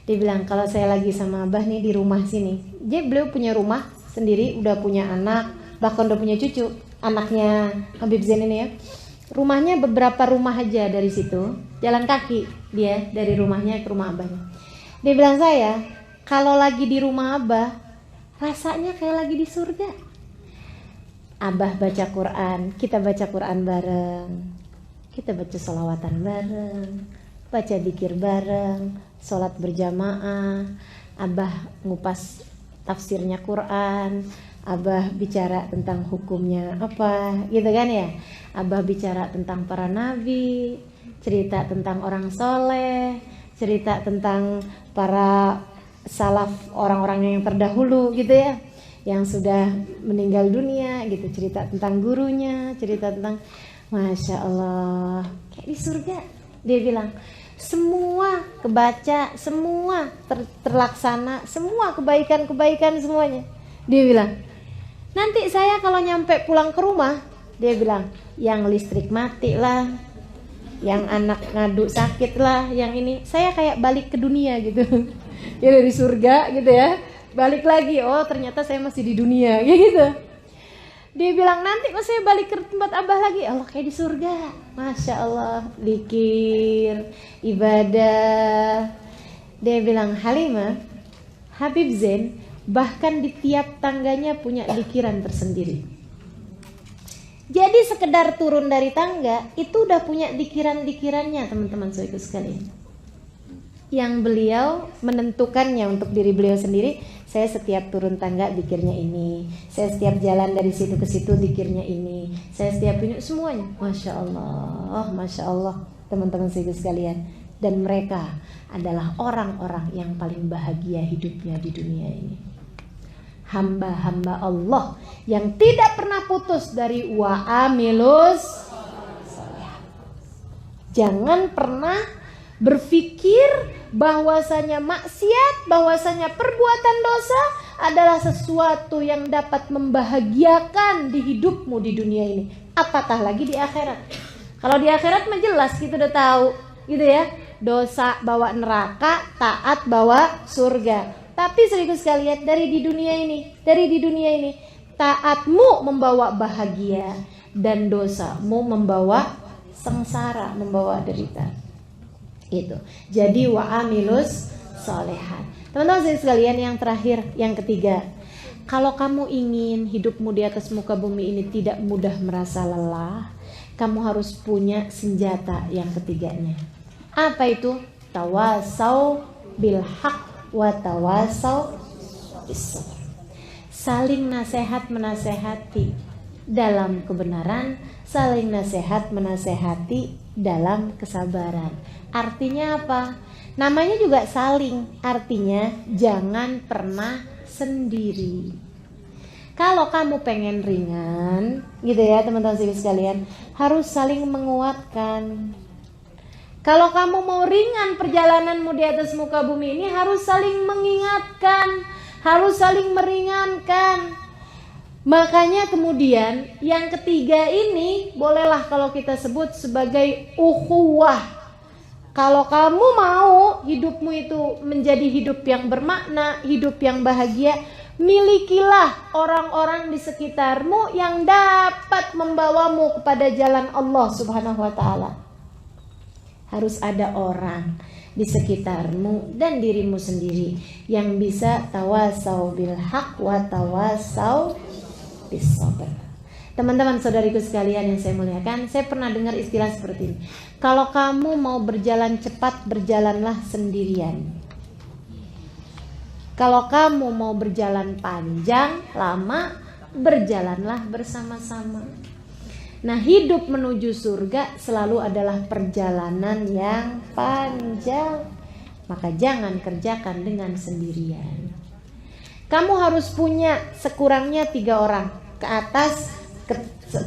dia bilang, kalau saya lagi sama Abah nih di rumah sini. Jadi beliau punya rumah sendiri, udah punya anak, bahkan udah punya cucu, anaknya Habib Zain ini ya. Rumahnya beberapa rumah aja dari situ, jalan kaki dia dari rumahnya ke rumah Abahnya. Dia bilang, saya kalau lagi di rumah Abah, rasanya kayak lagi di surga. Abah baca Quran, kita baca Quran bareng, kita baca sholawatan bareng, baca dzikir bareng, sholat berjamaah. Abah ngupas tafsirnya Quran, Abah bicara tentang hukumnya apa, gitu kan ya. Abah bicara tentang para nabi, cerita tentang orang soleh, cerita tentang para salaf, orang-orang yang terdahulu gitu ya, yang sudah meninggal dunia gitu, cerita tentang gurunya, cerita tentang, Masya Allah, kayak di surga. Dia bilang, semua kebaca, semua terlaksana, semua kebaikan-kebaikan semuanya. Dia bilang, nanti saya kalau nyampe pulang ke rumah, dia bilang, yang listrik mati lah, yang anak ngadu sakit lah, yang ini, saya kayak balik ke dunia gitu. Ya dari surga gitu ya, balik lagi, oh ternyata saya masih di dunia gitu. Dia bilang, nanti kok saya balik ke tempat Abah lagi, Allah kayak di surga. Masya Allah, zikir, ibadah. Dia bilang, Halimah, Habib Zain bahkan di tiap tangganya punya zikiran tersendiri. Jadi sekedar turun dari tangga itu udah punya zikiran-zikirannya, teman-teman saudara sekalian. Yang beliau menentukannya untuk diri beliau sendiri. Saya setiap turun tangga zikirnya ini, saya setiap jalan dari situ ke situ zikirnya ini, saya setiap ini, semuanya Masya Allah teman-teman sekalian. Dan mereka adalah orang-orang yang paling bahagia hidupnya di dunia ini, hamba-hamba Allah yang tidak pernah putus dari wa'amilus sholihat. Jangan pernah berpikir bahwasanya maksiat, bahwasanya perbuatan dosa adalah sesuatu yang dapat membahagiakan di hidupmu di dunia ini, apatah lagi di akhirat. Kalau di akhirat mah jelas kita udah tahu gitu ya, dosa bawa neraka, taat bawa surga. Tapi saudara sekalian, dari di dunia ini taatmu membawa bahagia dan dosamu membawa sengsara, membawa derita. Itu. Jadi wa'amilus sholihat. Teman-teman sekalian, yang terakhir, yang ketiga, kalau kamu ingin hidupmu di atas muka bumi ini tidak mudah merasa lelah, kamu harus punya senjata yang ketiganya. Apa itu? Tawasau bil haq wa tawasau bis sabr. saling nasihat menasehati dalam kebenaran, saling nasihat menasehati dalam kesabaran. Artinya apa? Namanya juga saling, artinya jangan pernah sendiri. Kalau kamu pengen ringan, gitu ya teman-teman sekalian, harus saling menguatkan. Kalau kamu mau ringan perjalananmu di atas muka bumi ini, harus saling mengingatkan, harus saling meringankan. Makanya kemudian yang ketiga ini bolehlah kalau kita sebut sebagai ukhuwah. Kalau kamu mau hidupmu itu menjadi hidup yang bermakna, hidup yang bahagia, milikilah orang-orang di sekitarmu yang dapat membawamu kepada jalan Allah Subhanahu wa ta'ala. Harus ada orang di sekitarmu dan dirimu sendiri yang bisa tawasau bil haq wa tawasau bis sabr. Teman-teman saudariku sekalian yang saya muliakan, saya pernah dengar istilah seperti ini. Kalau kamu mau berjalan cepat, berjalanlah sendirian. Kalau kamu mau berjalan panjang, lama, berjalanlah bersama-sama. Nah, hidup menuju surga selalu adalah perjalanan yang panjang. Maka jangan kerjakan dengan sendirian. Kamu harus punya sekurangnya 3 orang, ke atas,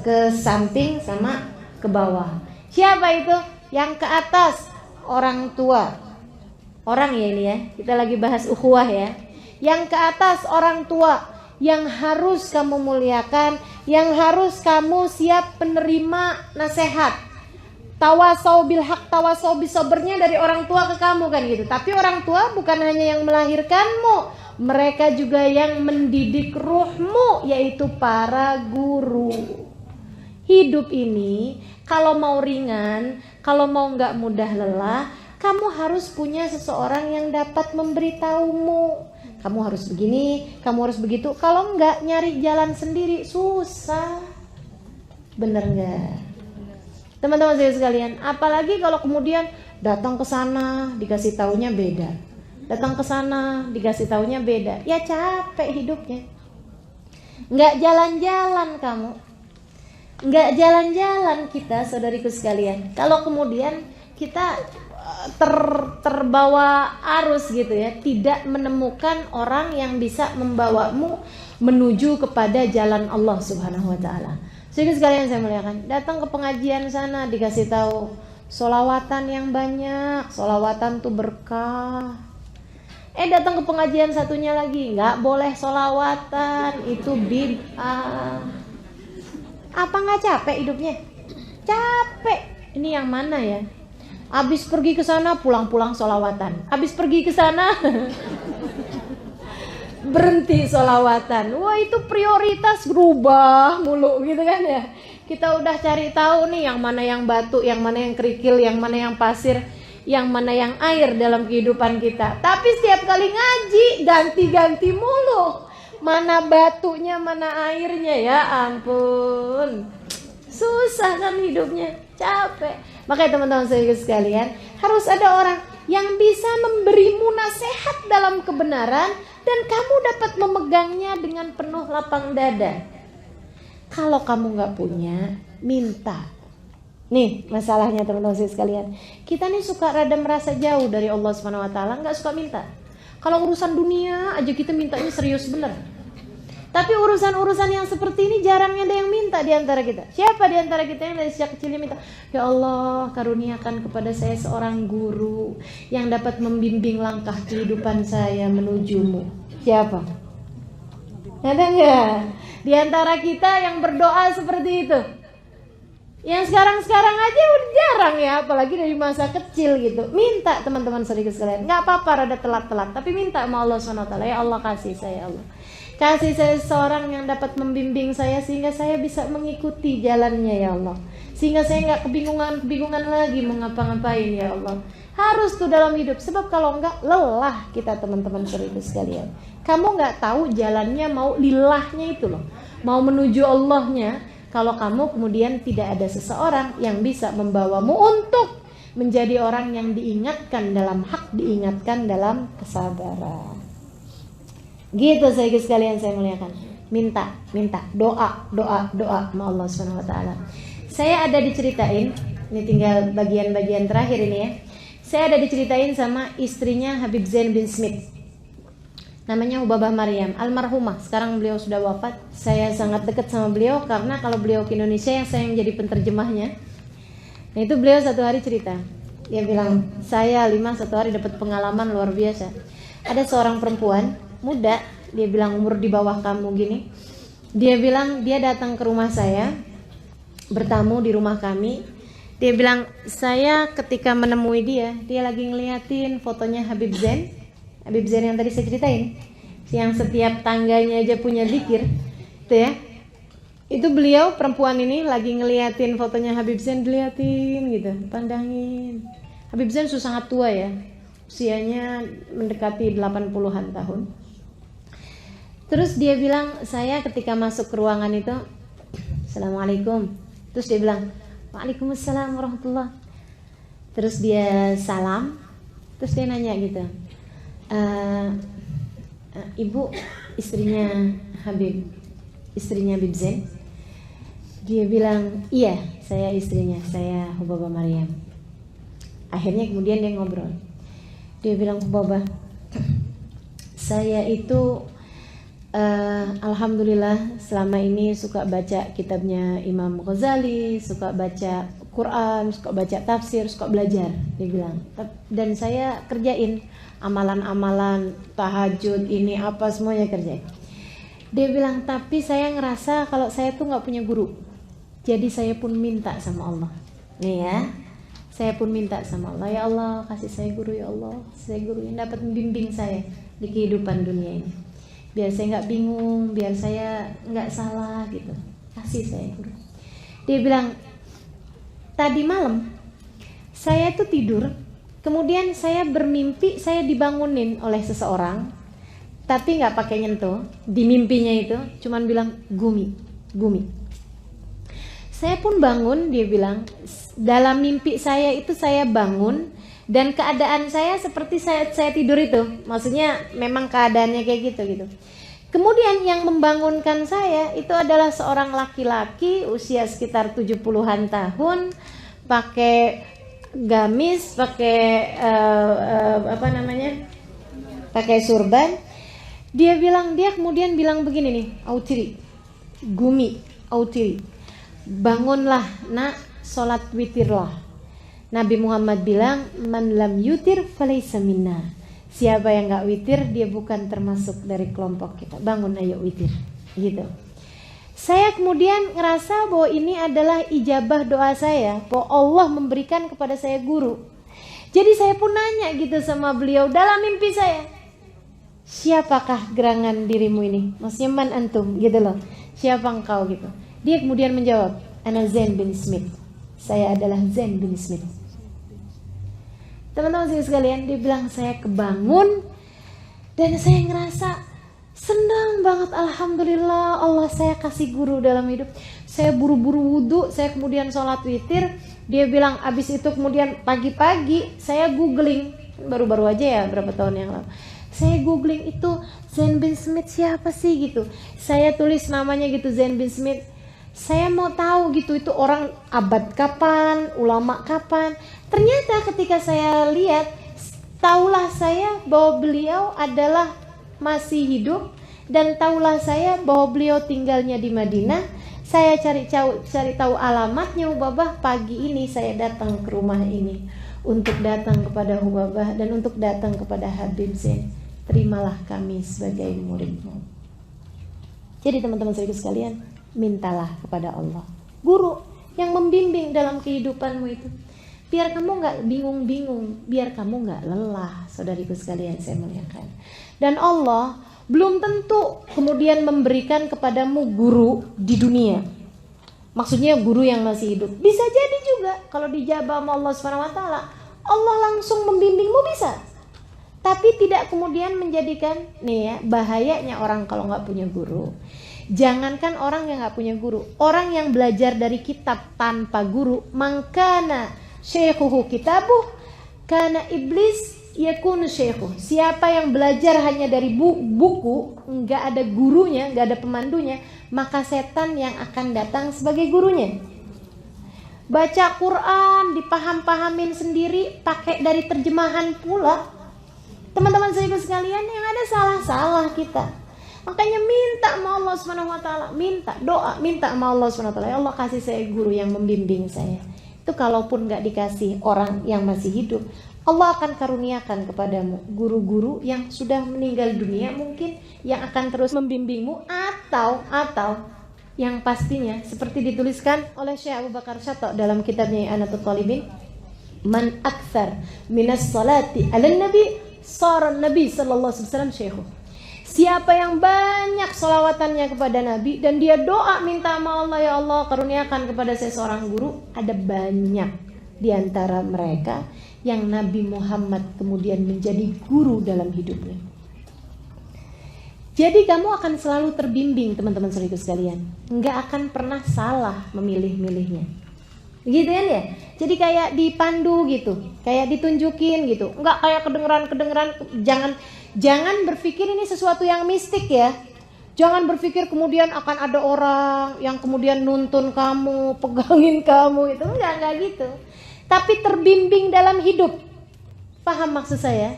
ke samping, sama ke bawah. Siapa itu? Yang ke atas, orang tua. Orang ya ini ya, kita lagi bahas ukhuwah ya. Yang ke atas orang tua, yang harus kamu muliakan, yang harus kamu siap penerima nasihat. Tawasau bil haq, tawasau bis sabrnya dari orang tua ke kamu kan gitu. Tapi orang tua bukan hanya yang melahirkanmu, mereka juga yang mendidik ruhmu, yaitu para guru. Hidup ini kalau mau ringan, kalau mau nggak mudah lelah, kamu harus punya seseorang yang dapat memberitahumu. Kamu harus begini, kamu harus begitu. Kalau enggak, nyari jalan sendiri susah. Bener enggak? Teman-teman saya sekalian, apalagi kalau kemudian datang ke sana dikasih taunya beda. Datang ke sana dikasih taunya beda. Ya capek hidupnya. Enggak jalan-jalan kamu. Enggak jalan-jalan kita, saudariku sekalian. Kalau kemudian kita terbawa arus gitu ya, tidak menemukan orang yang bisa membawamu menuju kepada jalan Allah Subhanahu wa ta'ala. Sehingga sekalian saya muliakan, datang ke pengajian sana dikasih tahu sholawatan yang banyak, sholawatan tuh berkah. Datang ke pengajian satunya lagi, nggak boleh sholawatan, itu bid'ah. Apa nggak capek hidupnya? Capek. Ini yang mana ya? Habis pergi ke sana pulang-pulang sholawatan. Habis pergi ke sana berhenti sholawatan. Wah, itu prioritas berubah mulu gitu kan ya. Kita udah cari tahu nih yang mana yang batu, yang mana yang kerikil, yang mana yang pasir, yang mana yang air dalam kehidupan kita. Tapi setiap kali ngaji ganti-ganti mulu. Mana batunya, mana airnya, ya ampun. Susah kan hidupnya, capek. Makanya teman-teman saya sekalian, harus ada orang yang bisa memberimu nasihat dalam kebenaran dan kamu dapat memegangnya dengan penuh lapang dada. Kalau kamu gak punya, minta. Nih masalahnya teman-teman saya sekalian, kita nih suka rada merasa jauh dari Allah SWT, gak suka minta. Kalau urusan dunia aja kita mintanya serius bener. Tapi urusan-urusan yang seperti ini jarang ada yang minta di antara kita. Siapa di antara kita yang dari sejak kecilnya minta, ya Allah karuniakan kepada saya seorang guru yang dapat membimbing langkah kehidupan saya menujumu. Siapa? Ada enggak? Di antara kita yang berdoa seperti itu. Yang sekarang-sekarang aja udah jarang ya, apalagi dari masa kecil gitu. Minta teman-teman sedikit sekalian. Gak apa-apa rada telat-telat, tapi minta sama Allah SWT. Ya Allah kasih saya Allah. Kasih saya seorang yang dapat membimbing saya sehingga saya bisa mengikuti jalannya ya Allah. Sehingga saya gak kebingungan lagi mau ngapa-ngapain ya Allah. Harus tuh dalam hidup, sebab kalau enggak lelah kita teman-teman serius sekalian. Kamu gak tahu jalannya mau lillahnya itu loh, mau menuju Allahnya. Kalau kamu kemudian tidak ada seseorang yang bisa membawamu untuk menjadi orang yang diingatkan dalam hak, diingatkan dalam kesabaran. Gitu saya sekalian saya muliakan. Minta, doa sama Allah Subhanahu wa taala. Saya ada diceritain, ini tinggal bagian-bagian terakhir ini ya. Saya ada diceritain sama istrinya Habib Zain bin Smith. Namanya Hubabah Maryam, almarhumah. Sekarang beliau sudah wafat. Saya sangat dekat sama beliau karena kalau beliau ke Indonesia yang saya menjadi penterjemahnya. Nah itu beliau satu hari cerita. Dia bilang, saya satu hari dapat pengalaman luar biasa. Ada seorang perempuan muda, dia bilang umur di bawah kamu gini. Dia bilang dia datang ke rumah saya, bertamu di rumah kami. Dia bilang, saya ketika menemui dia lagi ngeliatin fotonya Habib Zain yang tadi saya ceritain, yang setiap tangganya aja punya zikir, itu ya. Itu beliau perempuan ini lagi ngeliatin fotonya Habib Zain, diliatin gitu, pandangin. Habib Zain sudah sangat tua ya, usianya mendekati 80-an tahun. Terus dia bilang, saya ketika masuk ke ruangan itu, Assalamualaikum. Terus dia bilang, Waalaikumsalam warahmatullah. Terus dia salam. Terus dia nanya gitu, Ibu istrinya Habib Zain? Dia bilang, iya saya istrinya, saya Hubabah Maryam. Akhirnya kemudian dia ngobrol. Dia bilang, Hubabah, saya itu alhamdulillah selama ini suka baca kitabnya Imam Ghazali, suka baca Quran, suka baca tafsir, suka belajar. Dia bilang, dan saya kerjain amalan-amalan tahajud ini apa semuanya kerjain. Dia bilang, tapi saya ngerasa kalau saya tuh nggak punya guru. Jadi saya pun minta sama Allah. Nih ya, saya pun minta sama Allah, ya Allah kasih saya guru, ya Allah, saya guru yang dapat membimbing saya di kehidupan dunia ini. Biar saya nggak bingung, biar saya nggak salah gitu. Kasih saya guru. Dia bilang, tadi malam saya tuh tidur, kemudian saya bermimpi saya dibangunin oleh seseorang, tapi nggak pakai nyentuh. Di mimpinya itu cuman bilang Gumi. Saya pun bangun, dia bilang, dalam mimpi saya itu saya bangun dan keadaan saya seperti saya tidur itu. Maksudnya memang keadaannya kayak gitu. Kemudian yang membangunkan saya itu adalah seorang laki-laki usia sekitar 70-an tahun, pakai gamis, pakai pakai surban. Dia kemudian bilang begini nih, Autiri, Gumi, Autiri, bangunlah nak, sholat witirlah. Nabi Muhammad bilang, man lam yutir falaysa minna. Siapa yang gak witir, dia bukan termasuk dari kelompok kita. Bangun ayo witir, gitu. Saya kemudian ngerasa bahwa ini adalah ijabah doa saya, bahwa Allah memberikan kepada saya guru. Jadi saya pun nanya gitu sama beliau dalam mimpi saya, siapakah gerangan dirimu ini? Maksudnya man antum gitu loh, siapa engkau gitu. Dia kemudian menjawab, ana Zain bin Smith. Saya adalah Zain bin Smith. Teman-teman sekalian, dia bilang saya kebangun dan saya ngerasa senang banget, alhamdulillah Allah saya kasih guru dalam hidup. Saya buru-buru wudhu, saya kemudian sholat witir. Dia bilang abis itu kemudian pagi-pagi saya googling, baru-baru aja ya berapa tahun yang lalu. Saya googling itu Zain bin Smith siapa sih gitu. Saya tulis namanya gitu, Zain bin Smith. Saya mau tahu gitu itu orang abad kapan, ulama kapan. Ternyata ketika saya lihat, taulah saya bahwa beliau adalah masih hidup, dan taulah saya bahwa beliau tinggalnya di Madinah. Saya cari tahu alamatnya Hubabah. Pagi ini saya datang ke rumah ini untuk datang kepada Hubabah dan untuk datang kepada Habib Zain. Terimalah kami sebagai muridmu. Jadi teman-teman sekalian, mintalah kepada Allah guru yang membimbing dalam kehidupanmu itu, biar kamu gak bingung-bingung, biar kamu gak lelah. Saudariku sekalian saya muliakan. Dan Allah belum tentu kemudian memberikan kepadamu guru di dunia, maksudnya guru yang masih hidup. Bisa jadi juga kalau dijabah sama Allah SWT, Allah langsung membimbingmu, bisa. Tapi tidak kemudian menjadikan, nih ya, bahayanya orang kalau gak punya guru. Jangankan orang yang gak punya guru, orang yang belajar dari kitab tanpa guru, mangkana syekhuhu kitabuh, kana iblis yakunu syekhu. Siapa yang belajar hanya dari buku, enggak ada gurunya, enggak ada pemandunya, maka setan yang akan datang sebagai gurunya. Baca Quran dipaham-pahamin sendiri, pakai dari terjemahan pula. Teman-teman saya sekalian, yang ada salah-salah kita. Makanya minta sama Allah Subhanahu wa taala, minta doa, minta sama Allah Subhanahu wa taala, ya Allah kasih saya guru yang membimbing saya. Itu kalaupun enggak dikasih orang yang masih hidup, Allah akan karuniakan kepadamu guru-guru yang sudah meninggal dunia mungkin, yang akan terus membimbingmu, atau yang pastinya seperti dituliskan oleh Syekh Abu Bakar Syato dalam kitabnya I'anatul Talibin, man aktsar minas salati 'alan nabi sara nabi sallallahu alaihi wasallam syekhu. Siapa yang banyak sholawatannya kepada Nabi dan dia doa minta sama Allah, ya Allah karuniakan kepada saya seorang guru, ada banyak di antara mereka yang Nabi Muhammad kemudian menjadi guru dalam hidupnya. Jadi kamu akan selalu terbimbing, teman-teman saudaraku sekalian. Enggak akan pernah salah memilih-milihnya. Gitu kan ya? Jadi kayak dipandu gitu, kayak ditunjukin gitu. Enggak kayak kedengeran. Jangan berpikir ini sesuatu yang mistik ya. Jangan berpikir kemudian akan ada orang yang kemudian nuntun kamu, pegangin kamu, itu enggak gitu. Tapi terbimbing dalam hidup. Paham maksud saya?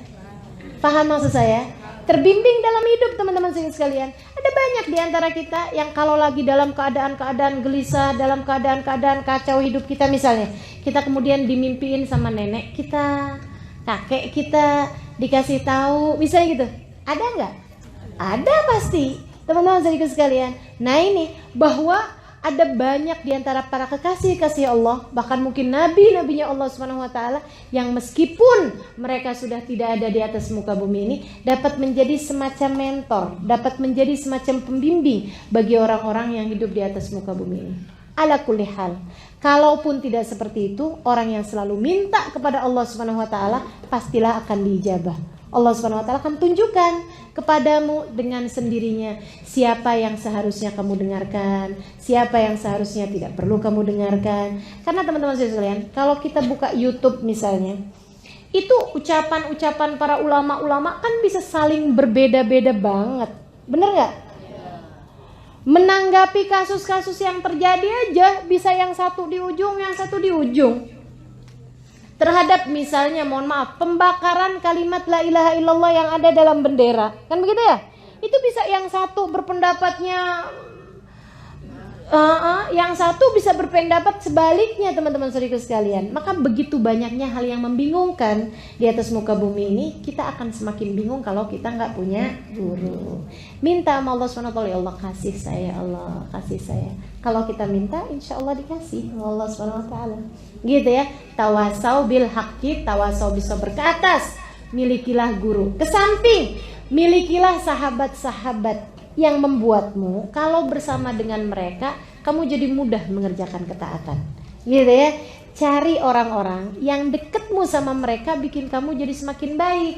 Paham maksud saya? Terbimbing dalam hidup, teman-teman sekalian. Ada banyak di antara kita yang kalau lagi dalam keadaan-keadaan gelisah, dalam keadaan-keadaan kacau hidup kita misalnya, kita kemudian dimimpiin sama nenek kita, kakek kita, dikasih tahu, misalnya gitu. Ada nggak? Ada pasti, teman-teman sekalian. Nah ini, bahwa ada banyak di antara para kekasih-kasih Allah, bahkan mungkin nabi-nabinya Allah Subhanahu wa taala, yang meskipun mereka sudah tidak ada di atas muka bumi ini, dapat menjadi semacam mentor, dapat menjadi semacam pembimbing bagi orang-orang yang hidup di atas muka bumi ini. Ala kulli hal, kalaupun tidak seperti itu, orang yang selalu minta kepada Allah Subhanahu wa taala pastilah akan diijabah. Allah Subhanahu wa taala akan tunjukkan kepadamu dengan sendirinya siapa yang seharusnya kamu dengarkan, siapa yang seharusnya tidak perlu kamu dengarkan. Karena teman-teman sekalian, kalau kita buka YouTube misalnya, itu ucapan-ucapan para ulama-ulama kan bisa saling berbeda-beda banget. Bener nggak? Menanggapi kasus-kasus yang terjadi aja bisa yang satu di ujung, yang satu di ujung. Terhadap misalnya, mohon maaf, pembakaran kalimat la ilaha illallah yang ada dalam bendera, kan begitu ya? Itu bisa yang satu berpendapatnya, yang satu bisa berpendapat sebaliknya, teman-teman saudaraku sekalian. Maka begitu banyaknya hal yang membingungkan di atas muka bumi ini, kita akan semakin bingung kalau kita nggak punya guru. Minta sama Allah SWT, ya Allah kasih saya, Allah kasih saya. Kalau kita minta, insya Allah dikasih Allah SWT. Gitu ya. Tawasau bil haqqi, tawasau bisabr. Ke atas, milikilah guru. Ke samping, milikilah sahabat-sahabat yang membuatmu kalau bersama dengan mereka kamu jadi mudah mengerjakan ketaatan. Gitu ya. Cari orang-orang yang deketmu sama mereka, bikin kamu jadi semakin baik.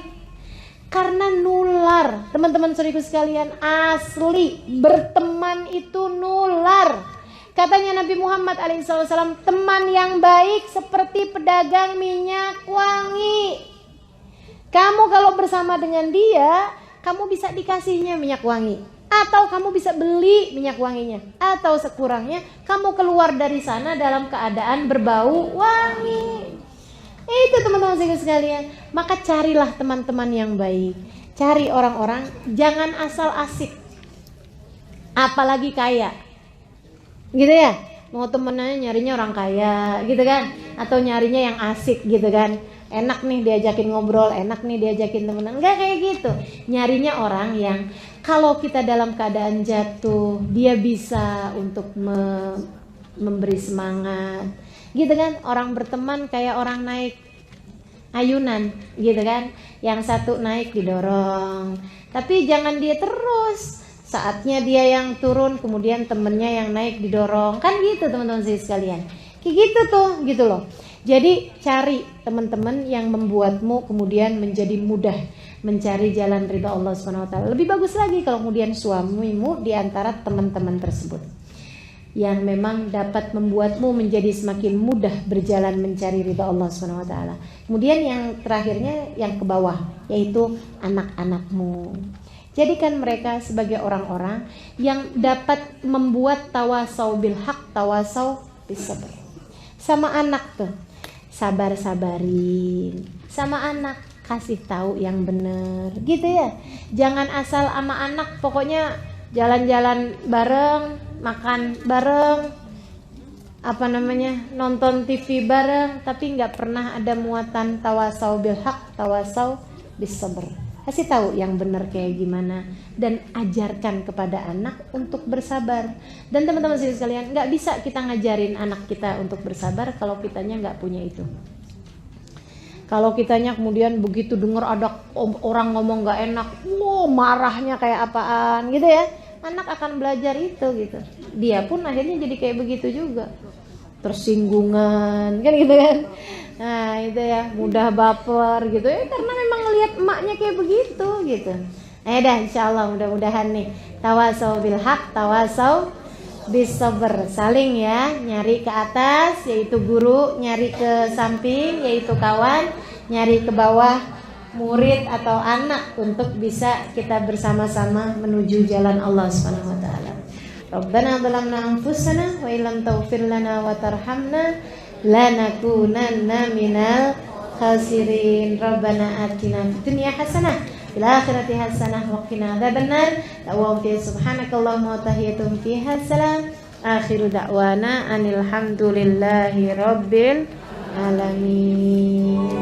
Karena nular, teman-teman saudaraku sekalian, asli berteman itu nular. Katanya Nabi Muhammad alaihissalam, teman yang baik seperti pedagang minyak wangi. Kamu kalau bersama dengan dia, kamu bisa dikasihnya minyak wangi, atau kamu bisa beli minyak wanginya, atau sekurangnya kamu keluar dari sana dalam keadaan berbau wangi. Itu teman-teman sekalian. Maka carilah teman-teman yang baik. Cari orang-orang, jangan asal asik, apalagi kaya. Gitu ya, mau temennya nyarinya orang kaya gitu kan, atau nyarinya yang asik gitu kan, enak nih diajakin ngobrol, enak nih diajakin temenan. Enggak kayak gitu, nyarinya orang yang kalau kita dalam keadaan jatuh, dia bisa untuk memberi semangat gitu kan. Orang berteman kayak orang naik ayunan gitu kan, yang satu naik didorong, tapi jangan dia terus, saatnya dia yang turun kemudian temennya yang naik didorong, kan gitu teman-teman sekalian. Kayak gitu tuh, gitu loh. Jadi cari teman-teman yang membuatmu kemudian menjadi mudah mencari jalan ridha Allah Subhanahu wa taala. Lebih bagus lagi kalau kemudian suamimu di antara teman-teman tersebut. yang memang dapat membuatmu menjadi semakin mudah berjalan mencari ridha Allah Subhanahu wa taala. Kemudian yang terakhirnya yang ke bawah, yaitu anak-anakmu. Jadikan mereka sebagai orang-orang yang dapat membuat tawasau bil haq, tawasau bis sabr. Sama anak tuh, sabar-sabarin. Sama anak, kasih tahu yang benar, gitu ya. Jangan asal sama anak pokoknya jalan-jalan bareng, makan bareng, nonton TV bareng, tapi nggak pernah ada muatan tawasau bil haq, tawasau bis sabr. Kasih tahu yang benar kayak gimana dan ajarkan kepada anak untuk bersabar. Dan teman-teman sekalian, nggak bisa kita ngajarin anak kita untuk bersabar kalau kitanya nggak punya itu. Kalau kitanya kemudian begitu dengar ada orang ngomong nggak enak, marahnya kayak apaan gitu ya, anak akan belajar itu gitu. Dia pun akhirnya jadi kayak begitu juga, tersinggungan kan gitu kan. Nah itu ya, mudah baper gitu ya, karena memang ngelihat emaknya kayak begitu gitu. Dah insyaallah mudah-mudahan nih tawasau bil haq, tawasau bis sabr, saling ya, nyari ke atas yaitu guru, nyari ke samping yaitu kawan, nyari ke bawah murid atau anak untuk bisa kita bersama-sama menuju jalan Allah Subhanahu wa taala. Rabbana zalamna anfusana wa illam taghfir lana wa tarhamna lanakunanna minal khasirin. Rabbana atina fid dunya hasanah fil akhirati hasanah wa qina adzabannar. Subhanakallahumma wa tahiyyatuhum fiha salam. Akhiru da'wana anil hamdulillahi rabbil alamin.